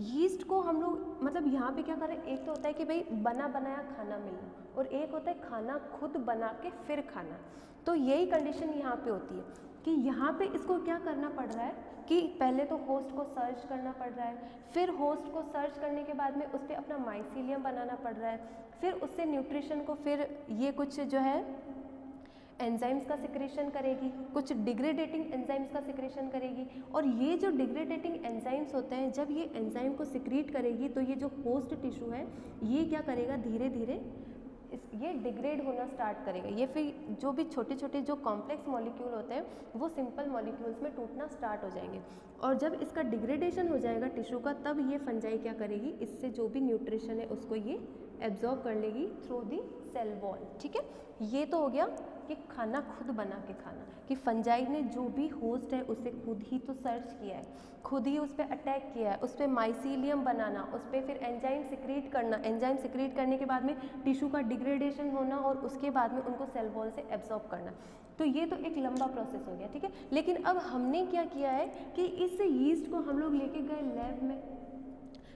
यीस्ट को हम लोग, मतलब यहाँ पे क्या कर रहे हैं, एक तो होता है कि भाई बना बनाया खाना मिलना, और एक होता है खाना खुद बना के फिर खाना। तो यही कंडीशन यहाँ पे होती है कि यहाँ पे इसको क्या करना पड़ रहा है कि पहले तो होस्ट को सर्च करना पड़ रहा है, फिर होस्ट को सर्च करने के बाद में उस पर अपना माइसीलियम बनाना पड़ रहा है, फिर उससे न्यूट्रिशन को, फिर ये कुछ जो है एंजाइम्स का सिक्रेशन करेगी, कुछ डिग्रेडेटिंग एंजाइम्स का सिक्रेशन करेगी, और ये जो डिग्रेडेटिंग एंजाइम्स होते हैं, जब ये एंजाइम को सिक्रीट करेगी तो ये जो होस्ट टिश्यू है ये क्या करेगा, धीरे धीरे ये डिग्रेड होना स्टार्ट करेगा। ये फिर जो भी छोटे छोटे जो कॉम्प्लेक्स मॉलिक्यूल होते हैं वो सिंपल मॉलिक्यूल्स में टूटना स्टार्ट हो जाएंगे, और जब इसका डिग्रेडेशन हो जाएगा टिश्यू का, तब ये फंजाई क्या करेगी, इससे जो भी न्यूट्रिशन है उसको ये एब्जॉर्ब कर लेगी थ्रू दी सेल वॉल, ठीक है। ये तो हो गया कि खाना खुद बना के खाना, कि फंजाई ने जो भी होस्ट है उसे खुद ही तो सर्च किया है, खुद ही उस पर अटैक किया है, उस पर माइसीलियम बनाना, उस पर फिर एंजाइम सिक्रीट करना, एंजाइम सिक्रीट करने के बाद में टिश्यू का डिग्रेडेशन होना, और उसके बाद में उनको सेल वॉल से एब्जॉर्ब करना। तो ये तो एक लंबा प्रोसेस हो गया, ठीक है। लेकिन अब हमने क्या किया है कि इस यीस्ट को हम लोग लेके गए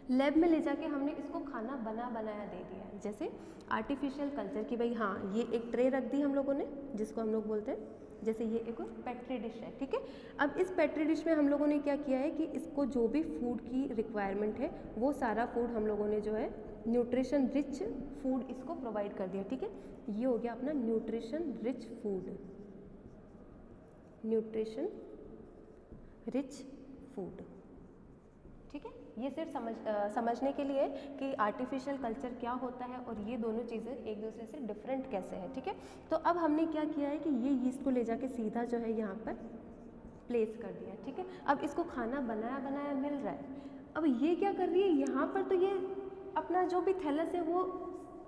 लैब में ले जाके हमने इसको खाना बनाया दे दिया है, जैसे आर्टिफिशियल कल्चर की, भाई हाँ, ये एक ट्रे रख दी हम लोगों ने, जिसको हम लोग बोलते हैं, जैसे ये एक पेट्री डिश है, ठीक है। अब इस पेट्री डिश में हम लोगों ने क्या किया है कि इसको जो भी फूड की रिक्वायरमेंट है वो सारा फूड हम लोगों ने जो है न्यूट्रिशन रिच फूड इसको प्रोवाइड कर दिया, ठीक है। ये हो गया अपना nutrition rich food, nutrition rich food, ठीक है। ये सिर्फ समझने के लिए कि आर्टिफिशियल कल्चर क्या होता है और ये दोनों चीज़ें एक दूसरे से डिफरेंट कैसे है, ठीक है। तो अब हमने क्या किया है कि ये यीस्ट को ले जाके सीधा जो है यहाँ पर प्लेस कर दिया, ठीक है। अब इसको खाना बनाया मिल रहा है, अब ये क्या कर रही है, यहाँ पर तो ये अपना जो भी थैलस है वो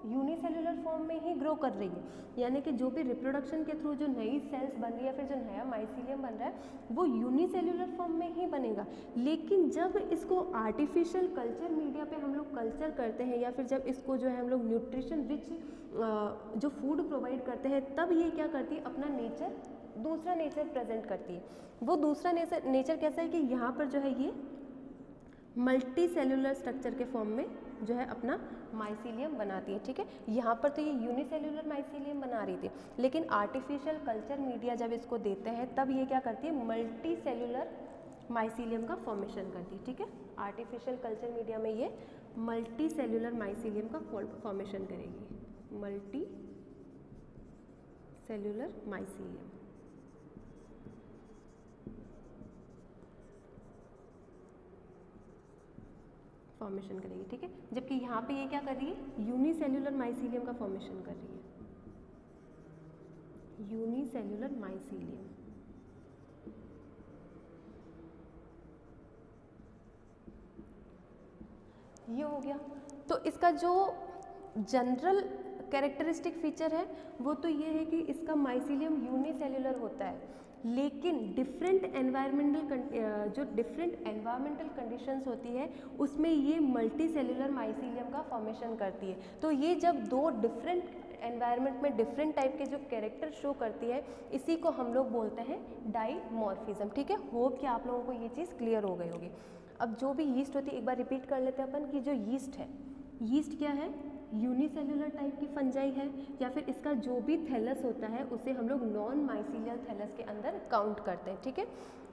यूनिसेल्यूलर फॉर्म में ही ग्रो कर रही है, यानी कि जो भी रिप्रोडक्शन के थ्रू जो नई सेल्स बन रही है, फिर जो नया माइसीलियम बन रहा है वो यूनिसेल्यूलर फॉर्म में ही बनेगा। लेकिन जब इसको आर्टिफिशियल कल्चर मीडिया पे हम लोग कल्चर करते हैं, या फिर जब इसको जो है हम लोग न्यूट्रिशन रिच जो फूड प्रोवाइड करते हैं, तब ये क्या करती है, अपना नेचर, दूसरा नेचर प्रेजेंट करती है। वो दूसरा नेचर कैसा है कि यहाँ पर जो है ये मल्टी सेल्यूलर स्ट्रक्चर के फॉर्म में जो है अपना माइसीलियम बनाती है, ठीक है। यहाँ पर तो ये यूनिसेल्यूलर माइसीलियम बना रही थी, लेकिन आर्टिफिशियल कल्चर मीडिया जब इसको देते हैं तब ये क्या करती है, मल्टी सेल्यूलर माइसीलियम का फॉर्मेशन करती है, ठीक है। आर्टिफिशियल कल्चर मीडिया में ये मल्टी सेल्यूलर माइसीलियम का फॉर्मेशन करेगी, मल्टी सेल्यूलर माइसीलियम फॉर्मेशन करेगी, ठीक है। जबकि यहाँ पे ये क्या कर रही है, यूनिसेल्यूलर माइसीलियम का फॉर्मेशन कर रही है। Unicellular mycelium. ये हो गया। तो इसका जो जनरल कैरेक्टरिस्टिक फीचर है वो तो ये है कि इसका माइसीलियम यूनिसेल्यूलर होता है, लेकिन डिफरेंट एनवायरमेंटल कंडीशंस होती है उसमें ये मल्टी सेल्यूलर माइसीलियम का फॉर्मेशन करती है। तो ये जब दो डिफरेंट एनवायरनमेंट में डिफरेंट टाइप के जो कैरेक्टर शो करती है, इसी को हम लोग बोलते हैं डाइमॉर्फिज्म। ठीक है, होप कि आप लोगों को ये चीज़ क्लियर हो गई होगी। अब जो भी यीस्ट होती है, एक बार रिपीट कर लेते हैं अपन कि जो यीस्ट है, यीस्ट क्या है, यूनिसेल्यूलर टाइप की फंजाई है, या फिर इसका जो भी थैलस होता है उसे हम लोग नॉन माइसीलियल थैलस के अंदर काउंट करते हैं। ठीक है,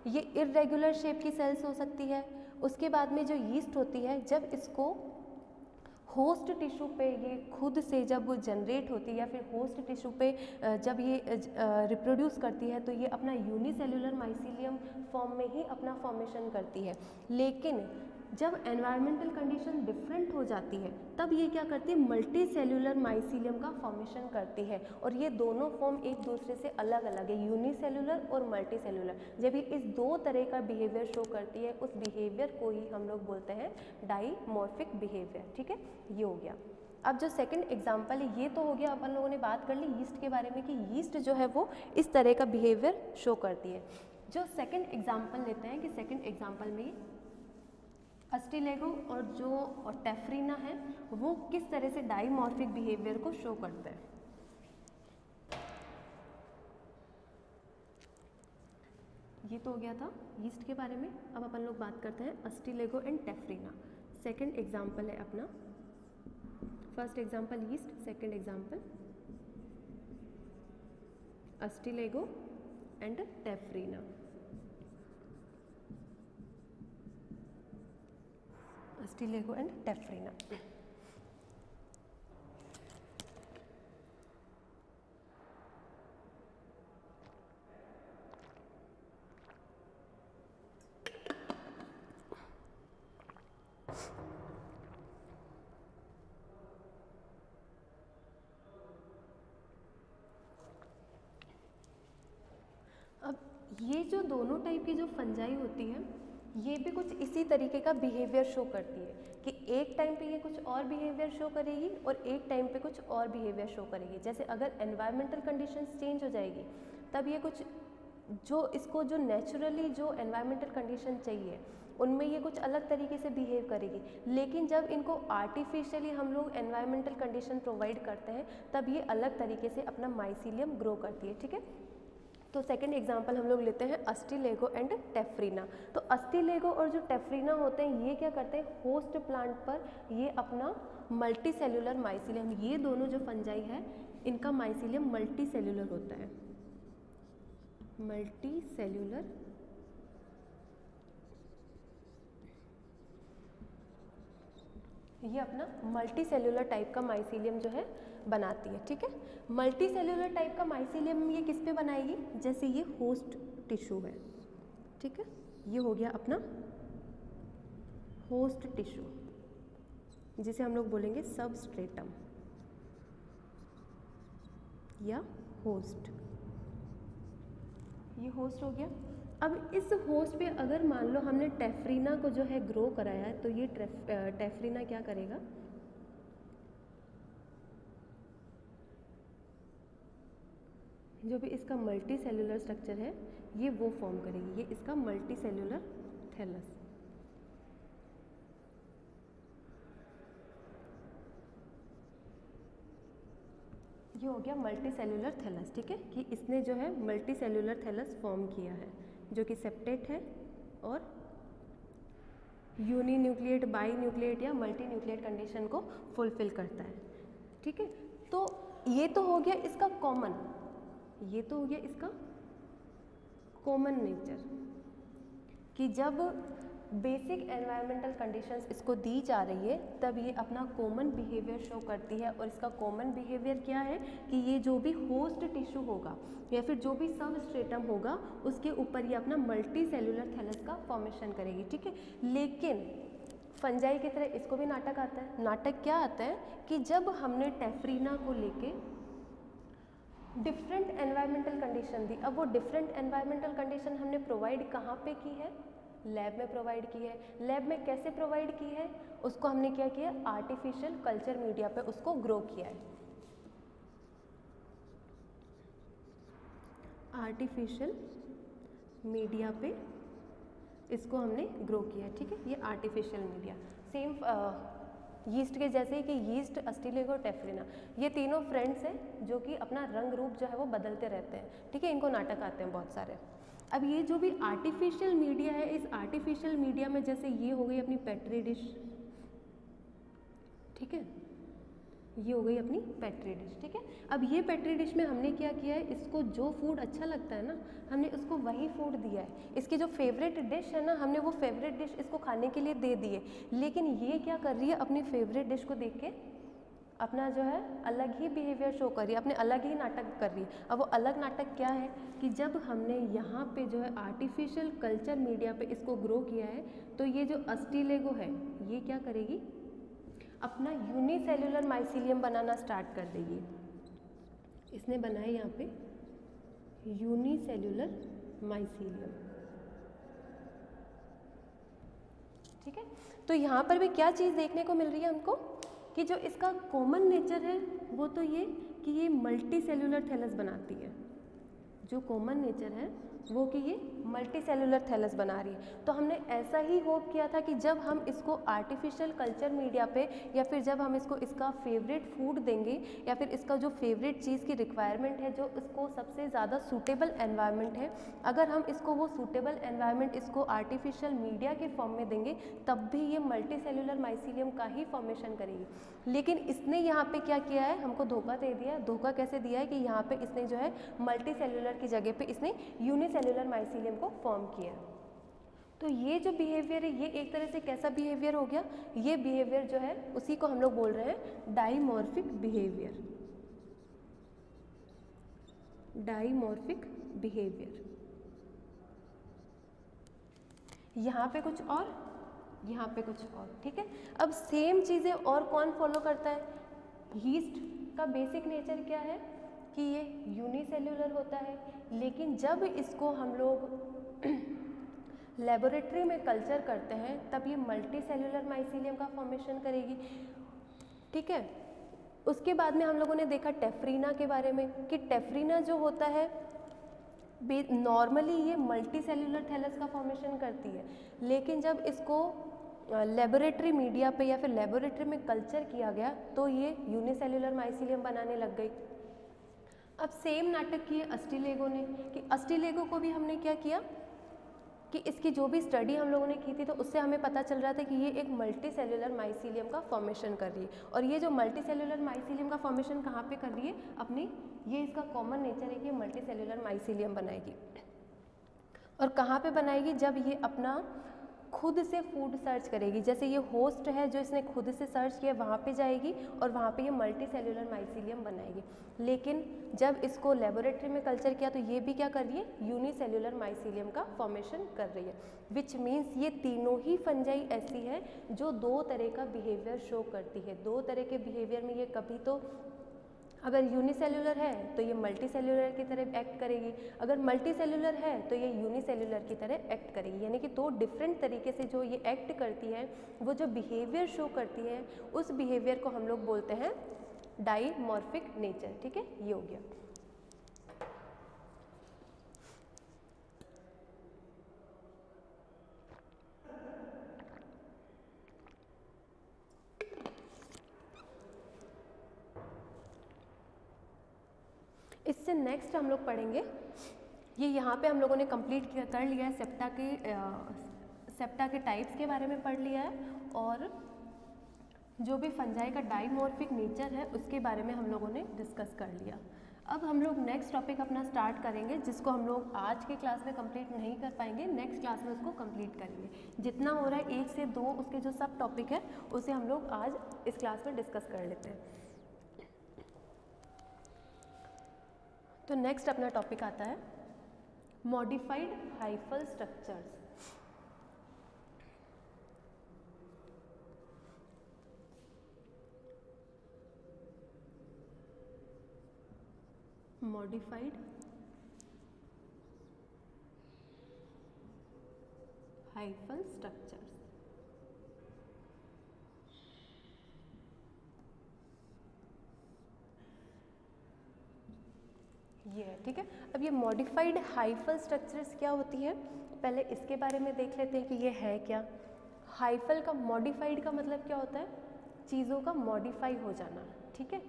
ये इर्रेगुलर शेप की सेल्स हो सकती है। उसके बाद में जो यीस्ट होती है, जब इसको होस्ट टिश्यू पे ये खुद से जब जनरेट होती है या फिर होस्ट टिश्यू पे जब ये रिप्रोड्यूस करती है, तो ये अपना यूनिसेल्यूलर माइसीलियम फॉर्म में ही अपना फॉर्मेशन करती है। लेकिन जब एनवायरमेंटल कंडीशन डिफरेंट हो जाती है, तब ये क्या करती है, मल्टी सेल्यूलर माइसीलियम का फॉर्मेशन करती है। और ये दोनों फॉर्म एक दूसरे से अलग अलग है, यूनिसेल्यूलर और मल्टी सेल्यूलर। जब ये इस दो तरह का बिहेवियर शो करती है, उस बिहेवियर को ही हम लोग बोलते हैं डाइमॉर्फिक बिहेवियर। ठीक है, ये हो गया। अब जो सेकंड एग्जाम्पल है, ये तो हो गया, अपन लोगों ने बात कर ली यीस्ट के बारे में कि यीस्ट जो है वो इस तरह का बिहेवियर शो करती है। जो सेकंड एग्जाम्पल लेते हैं कि सेकंड एग्जाम्पल में अस्टिलेगो और जो टेफ्रिना है वो किस तरह से डाइमॉर्फिक बिहेवियर को शो करते हैं। ये तो हो गया था यीस्ट के बारे में। अब अपन लोग बात करते हैं Ustilago and Taphrina. Second example है अपना, first example yeast, second example Ustilago and Taphrina. Ustilago and Taphrina. अब ये जो दोनों टाइप की जो फंजाई होती है, ये भी कुछ इसी तरीके का बिहेवियर शो करती है कि एक टाइम पे ये कुछ और बिहेवियर शो करेगी और एक टाइम पे कुछ और बिहेवियर शो करेगी। जैसे अगर एनवायरमेंटल कंडीशंस चेंज हो जाएगी, तब ये कुछ जो इसको जो नेचुरली जो एनवायरमेंटल कंडीशन चाहिए उनमें ये कुछ अलग तरीके से बिहेव करेगी। लेकिन जब इनको आर्टिफिशियली हम लोग एनवायरमेंटल कंडीशन प्रोवाइड करते हैं, तब ये अलग तरीके से अपना माइसीलियम ग्रो करती है। ठीक है, तो सेकंड एग्जांपल हम लोग लेते हैं अस्टिलेगो एंड टेफ्रिना। तो अस्टिलेगो और जो टेफ्रिना होते हैं, ये क्या करते हैं, होस्ट प्लांट पर ये अपना मल्टी सेल्यूलर माइसीलियम, ये दोनों जो फंजाई है इनका माइसीलियम मल्टी सेल्यूलर होता है, मल्टी सेल्यूलर। ये अपना मल्टी सेल्यूलर टाइप का माइसीलियम जो है बनाती है। ठीक है, मल्टी सेल्यूलर टाइप का माइसीलियम ये किस पे बनाएगी, जैसे ये होस्ट टिश्यू है। ठीक है, ये हो गया अपना होस्ट टिश्यू, जिसे हम लोग बोलेंगे सबस्ट्रेटम या होस्ट। ये होस्ट हो गया। अब इस होस्ट पे अगर मान लो हमने टेफ्रिना को जो है ग्रो कराया है, तो ये टेफ्रिना क्या करेगा, जो भी इसका मल्टी सेल्यूलर स्ट्रक्चर है ये वो फॉर्म करेगी। ये इसका मल्टी सेल्यूलर थैलस, ये हो गया मल्टी सेल्यूलर थैलस। ठीक है, कि इसने जो है मल्टी सेल्यूलर थैलस फॉर्म किया है, जो कि सेप्टेट है और यूनी न्यूक्लिएट, बाई न्यूक्लिएट या मल्टी न्यूक्लिएट कंडीशन को फुलफिल करता है। ठीक है, तो ये तो हो गया इसका कॉमन, ये तो हो गया इसका कॉमन नेचर, कि जब बेसिक एनवायरमेंटल कंडीशंस इसको दी जा रही है तब ये अपना कॉमन बिहेवियर शो करती है। और इसका कॉमन बिहेवियर क्या है कि ये जो भी होस्ट टिश्यू होगा या फिर जो भी सबस्ट्रेटम होगा उसके ऊपर ये अपना मल्टी सेल्यूलर थैलस का फॉर्मेशन करेगी। ठीक है, लेकिन फंजाई की तरह इसको भी नाटक आता है। नाटक क्या आता है कि जब हमने टेफ्रिना को लेके डिफरेंट एनवायरमेंटल कंडीशन दी। अब वो डिफरेंट एनवायरमेंटल कंडीशन हमने प्रोवाइड कहाँ पे की है? लैब में प्रोवाइड की है। लैब में कैसे प्रोवाइड की है? उसको हमने क्या किया? आर्टिफिशियल कल्चर मीडिया पे उसको ग्रो किया है। आर्टिफिशियल मीडिया पे इसको हमने ग्रो किया है, ठीक है। ये आर्टिफिशियल मीडिया सेम यीस्ट के जैसे ही कि यीस्ट, अस्टिलेगो और टेफ्रिना ये तीनों फ्रेंड्स हैं जो कि अपना रंग रूप जो है वो बदलते रहते हैं, ठीक है। इनको नाटक आते हैं बहुत सारे। अब ये जो भी आर्टिफिशियल मीडिया है, इस आर्टिफिशियल मीडिया में जैसे ये हो गई अपनी पेट्री डिश, ठीक है, ये हो गई अपनी पेट्री डिश, ठीक है। अब ये पेट्री डिश में हमने क्या किया है? इसको जो फूड अच्छा लगता है ना, हमने उसको वही फूड दिया है। इसकी जो फेवरेट डिश है ना, हमने वो फेवरेट डिश इसको खाने के लिए दे दी है। लेकिन ये क्या कर रही है? अपनी फेवरेट डिश को देख के अपना जो है अलग ही बिहेवियर शो कर रही है, अपने अलग ही नाटक कर रही है। अब वो अलग नाटक क्या है कि जब हमने यहाँ पे जो है आर्टिफिशियल कल्चर मीडिया पे इसको ग्रो किया है, तो ये जो अस्टिलेगो है ये क्या करेगी? अपना यूनिसेल्युलर माइसीलियम बनाना स्टार्ट कर देगी। इसने बनाया यहाँ पे यूनिसेल्युलर माइसीलियम, ठीक है। तो यहाँ पर भी क्या चीज़ देखने को मिल रही है हमको कि जो इसका कॉमन नेचर है वो तो ये कि ये मल्टी सेल्युलर थैलस बनाती है। जो कॉमन नेचर है वो कि ये मल्टी सेल्युलर थैलस बना रही है। तो हमने ऐसा ही होप किया था कि जब हम इसको आर्टिफिशियल कल्चर मीडिया पे या फिर जब हम इसको इसका फेवरेट फूड देंगे या फिर इसका जो फेवरेट चीज़ की रिक्वायरमेंट है, जो इसको सबसे ज़्यादा सूटेबल एनवायरनमेंट है, अगर हम इसको वो सूटेबल एनवायरनमेंट इसको आर्टिफिशियल मीडिया के फॉर्म में देंगे तब भी ये मल्टी सेल्युलर माइसीलियम का ही फॉर्मेशन करेगी। लेकिन इसने यहाँ पे क्या किया है? हमको धोखा दे दिया है। धोखा कैसे दिया है कि यहाँ पे इसने जो है मल्टी सेल्युलर की जगह पे इसने यूनिसेल्युलर माइसीलियम को फॉर्म किया। तो ये जो बिहेवियर है ये एक तरह से कैसा बिहेवियर हो गया? ये बिहेवियर जो है उसी को हम लोग बोल रहे हैं डाइमॉर्फिक बिहेवियर। Dimorphic behaviour. यहाँ पे कुछ और, यहाँ पे कुछ और, ठीक है। अब सेम चीज़ें और कौन फॉलो करता है? यीस्ट का बेसिक नेचर क्या है कि ये यूनिसेल्युलर होता है, लेकिन जब इसको हम लोग लेबोरेटरी में कल्चर करते हैं तब ये मल्टी सेल्युलर माइसीलियम का फॉर्मेशन करेगी, ठीक है। उसके बाद में हम लोगों ने देखा टेफ्रीना के बारे में कि टेफ्रीना जो होता है नॉर्मली ये मल्टी सेल्युलर थैलस का फॉर्मेशन करती है, लेकिन जब इसको लेबोरेटरी मीडिया पे या फिर लेबोरेटरी में कल्चर किया गया तो ये यूनिसेल्युलर माइसीलियम बनाने लग गई। अब सेम नाटक किए अस्टिलेगो ने कि अस्टिलेगो को भी हमने क्या किया कि इसकी जो भी स्टडी हम लोगों ने की थी तो उससे हमें पता चल रहा था कि ये एक मल्टी सेल्युलर माइसीलियम का फॉर्मेशन कर रही है। और ये जो मल्टी सेल्युलर माइसीलियम का फॉर्मेशन कहाँ पे कर रही है? अपनी, ये इसका कॉमन नेचर है कि मल्टी सेल्युलर माइसीलियम बनाएगी। और कहाँ पे बनाएगी? जब ये अपना खुद से फूड सर्च करेगी। जैसे ये होस्ट है जो इसने खुद से सर्च किया वहाँ पे जाएगी और वहाँ पे ये मल्टी सेल्युलर माइसीलियम बनाएगी। लेकिन जब इसको लेबोरेटरी में कल्चर किया तो ये भी क्या कर रही है? यूनिसेल्युलर माइसीलियम का फॉर्मेशन कर रही है। विच मीन्स ये तीनों ही फंजाई ऐसी है जो दो तरह का बिहेवियर शो करती है। दो तरह के बिहेवियर में ये कभी तो अगर यूनिसेल्युलर है तो ये मल्टी सेल्युलर की तरह एक्ट करेगी, अगर मल्टी सेल्युलर है तो ये यूनिसेल्युलर की तरह एक्ट करेगी। यानी कि दो डिफरेंट तरीके से जो ये एक्ट करती है, वो जो बिहेवियर शो करती है उस बिहेवियर को हम लोग बोलते हैं डाइमॉर्फिक नेचर, ठीक है। ये हो गया। इससे नेक्स्ट हम लोग पढ़ेंगे, ये यहाँ पे हम लोगों ने कंप्लीट कर लिया है सेप्टा के टाइप्स के बारे में पढ़ लिया है और जो भी फंजाई का डाइमॉर्फिक नेचर है उसके बारे में हम लोगों ने डिस्कस कर लिया। अब हम लोग नेक्स्ट टॉपिक अपना स्टार्ट करेंगे जिसको हम लोग आज के क्लास में कंप्लीट नहीं कर पाएंगे, नेक्स्ट क्लास में उसको कंप्लीट करेंगे। जितना हो रहा है 1 से 2 उसके जो सब टॉपिक है उसे हम लोग आज इस क्लास में डिस्कस कर लेते हैं। तो नेक्स्ट अपना टॉपिक आता है modified hyphal structures. Modified hyphal structures. ये है, ठीक है। अब ये मॉडिफाइड हाइफल स्ट्रक्चर्स क्या होती है, पहले इसके बारे में देख लेते हैं कि ये है क्या। हाइफल का मॉडिफाइड का मतलब क्या होता है, चीज़ों का मॉडिफाई हो जाना, ठीक है।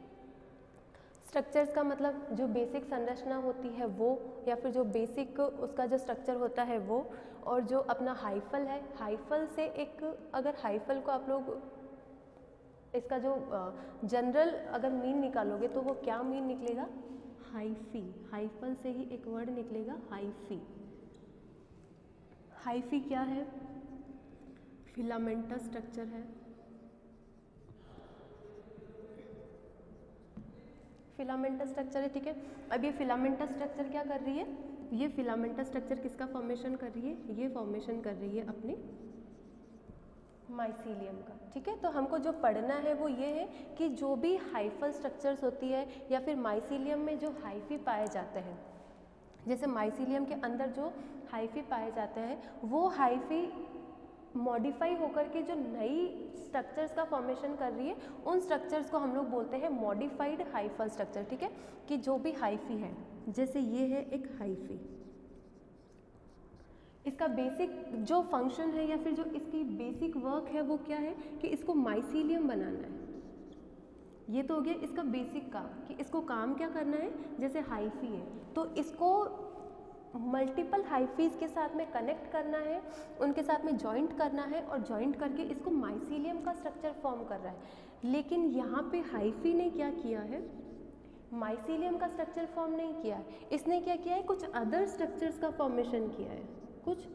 स्ट्रक्चर्स का मतलब जो बेसिक संरचना होती है वो, या फिर जो बेसिक उसका जो स्ट्रक्चर होता है वो, और जो अपना हाइफल है, हाइफल से एक, अगर हाइफल को आप लोग इसका जो जनरल अगर मीन निकालोगे तो वो क्या मीन निकलेगा, हाइफी। हाइफल से ही एक वर्ड निकलेगा हाइफी। हाइफी क्या है, फिलामेंटस स्ट्रक्चर है। फिलामेंटस स्ट्रक्चर है, ठीक है। अब ये फिलामेंटस स्ट्रक्चर क्या कर रही है, ये फिलामेंटस स्ट्रक्चर किसका फॉर्मेशन कर रही है, ये फॉर्मेशन कर रही है अपने माइसीलियम का, ठीक है। तो हमको जो पढ़ना है वो ये है कि जो भी हाइफल स्ट्रक्चर्स होती है या फिर माइसीलियम में जो हाइफी पाए जाते हैं, जैसे माइसीलियम के अंदर जो हाइफी पाए जाते हैं वो हाइफी मॉडिफाई होकर के जो नई स्ट्रक्चर्स का फॉर्मेशन कर रही है उन स्ट्रक्चर्स को हम लोग बोलते हैं मॉडिफाइड हाइफल स्ट्रक्चर, ठीक है। कि जो भी हाइफी है, जैसे ये है एक हाइफी, इसका बेसिक जो फंक्शन है या फिर जो इसकी बेसिक वर्क है वो क्या है कि इसको माइसीलियम बनाना है। ये तो हो गया इसका बेसिक काम कि इसको काम क्या करना है, जैसे हाइफी है तो इसको मल्टीपल हाइफीज के साथ में कनेक्ट करना है, उनके साथ में जॉइंट करना है और जॉइंट करके इसको माइसीलियम का स्ट्रक्चर फॉर्म कर रहा है। लेकिन यहाँ पे हाइफी ने क्या किया है, माइसीलियम का स्ट्रक्चर फॉर्म नहीं किया है, इसने क्या किया है, कुछ अदर स्ट्रक्चर्स का फॉर्मेशन किया है, कुछ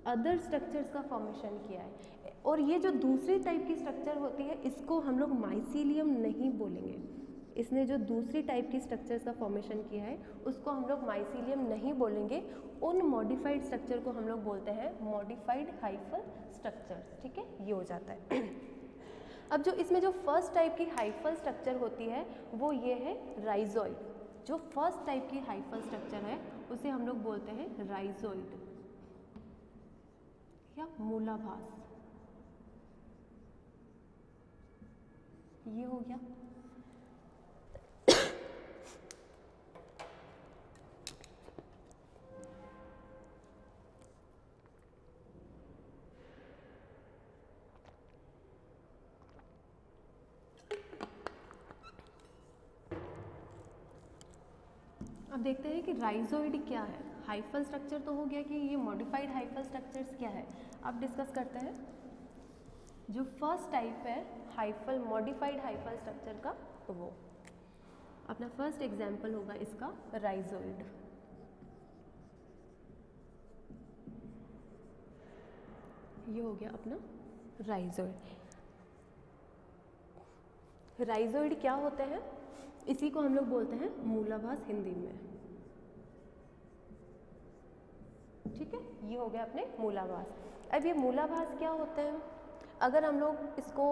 अदर स्ट्रक्चर्स का फॉर्मेशन किया है। और ये जो दूसरी टाइप की स्ट्रक्चर होती है इसको हम लोग माइसीलियम नहीं बोलेंगे। इसने जो दूसरी टाइप की स्ट्रक्चर्स का फॉर्मेशन किया है उसको हम लोग माइसीलियम नहीं बोलेंगे, उन मॉडिफाइड स्ट्रक्चर को हम लोग बोलते हैं मॉडिफाइड हाइफल स्ट्रक्चर्स, ठीक है। ये हो जाता है। अब जो इसमें जो फर्स्ट टाइप की हाइफल स्ट्रक्चर होती है वो ये है राइजोइड। जो फर्स्ट टाइप की हाइफल स्ट्रक्चर है उसे हम लोग बोलते हैं राइजोइड या मूलाभास। ये हो गया। अब देखते हैं कि राइजोइड क्या है। हाइफल स्ट्रक्चर तो हो गया कि ये मॉडिफाइड हाइफल स्ट्रक्चर्स क्या है, अब डिस्कस करते हैं। जो फर्स्ट टाइप है हाइफल मॉडिफाइड हाइफल स्ट्रक्चर का, तो वो अपना फर्स्ट एग्जाम्पल होगा इसका राइजोइड। ये हो गया अपना राइजोइड। राइजोइड क्या होते हैं, इसी को हम लोग बोलते हैं मूलाभास हिंदी में, ठीक है। ये हो गया अपने मूलाभास। अब ये मूलाभास क्या होते हैं, अगर हम लोग इसको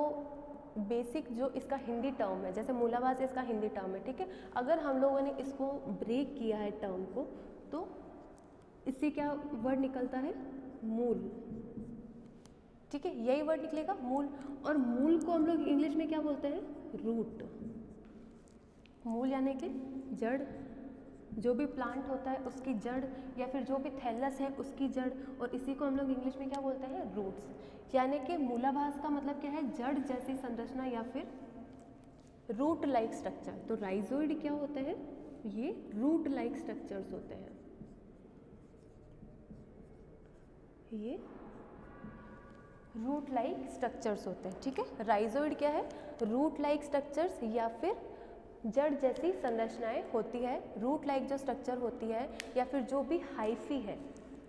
बेसिक जो इसका हिंदी टर्म है, जैसे मूलाभास इसका हिंदी टर्म है, ठीक है। अगर हम लोगों ने इसको ब्रेक किया है टर्म को, तो इससे क्या वर्ड निकलता है, मूल, ठीक है। यही वर्ड निकलेगा मूल। और मूल को हम लोग इंग्लिश में क्या बोलते हैं, रूट। मूल यानी कि जड़, जो भी प्लांट होता है उसकी जड़, या फिर जो भी थैलस है उसकी जड़, और इसी को हम लोग इंग्लिश में क्या बोलते हैं, रूट्स। यानी कि मूलाभास का मतलब क्या है, जड़ जैसी संरचना या फिर रूट लाइक स्ट्रक्चर। तो राइजोइड क्या होते हैं, ये रूट लाइक स्ट्रक्चर्स होते हैं, ये रूट लाइक स्ट्रक्चर्स होते हैं, ठीक है। राइजोइड क्या है, रूट लाइक स्ट्रक्चर्स या फिर जड़ जैसी संरचनाएं होती है, रूट लाइक जो स्ट्रक्चर होती है, या फिर जो भी हाइफी है,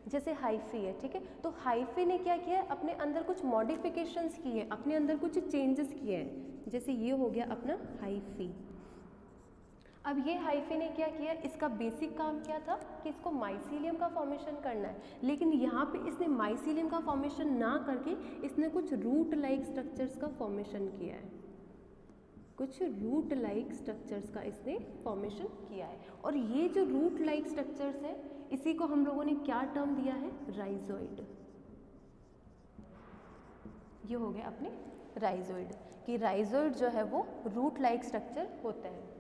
जैसे हाइफी है, ठीक है। तो हाइफी ने क्या किया है, अपने अंदर कुछ मॉडिफिकेशंस किए, अपने अंदर कुछ चेंजेस किए हैं, जैसे ये हो गया अपना हाइफी। अब ये हाइफी ने क्या किया, इसका बेसिक काम क्या था कि इसको माइसीलियम का फॉर्मेशन करना है, लेकिन यहाँ पे इसने माइसीलियम का फॉर्मेशन ना करके इसने कुछ रूट लाइक स्ट्रक्चर्स का फॉर्मेशन किया है, कुछ रूट लाइक स्ट्रक्चर्स का इसने फॉर्मेशन किया है। और ये जो रूट लाइक स्ट्रक्चर्स है इसी को हम लोगों ने क्या टर्म दिया है, राइजोइड। ये हो गया अपने राइजोइड, कि राइजोइड जो है वो रूट लाइक स्ट्रक्चर होता है।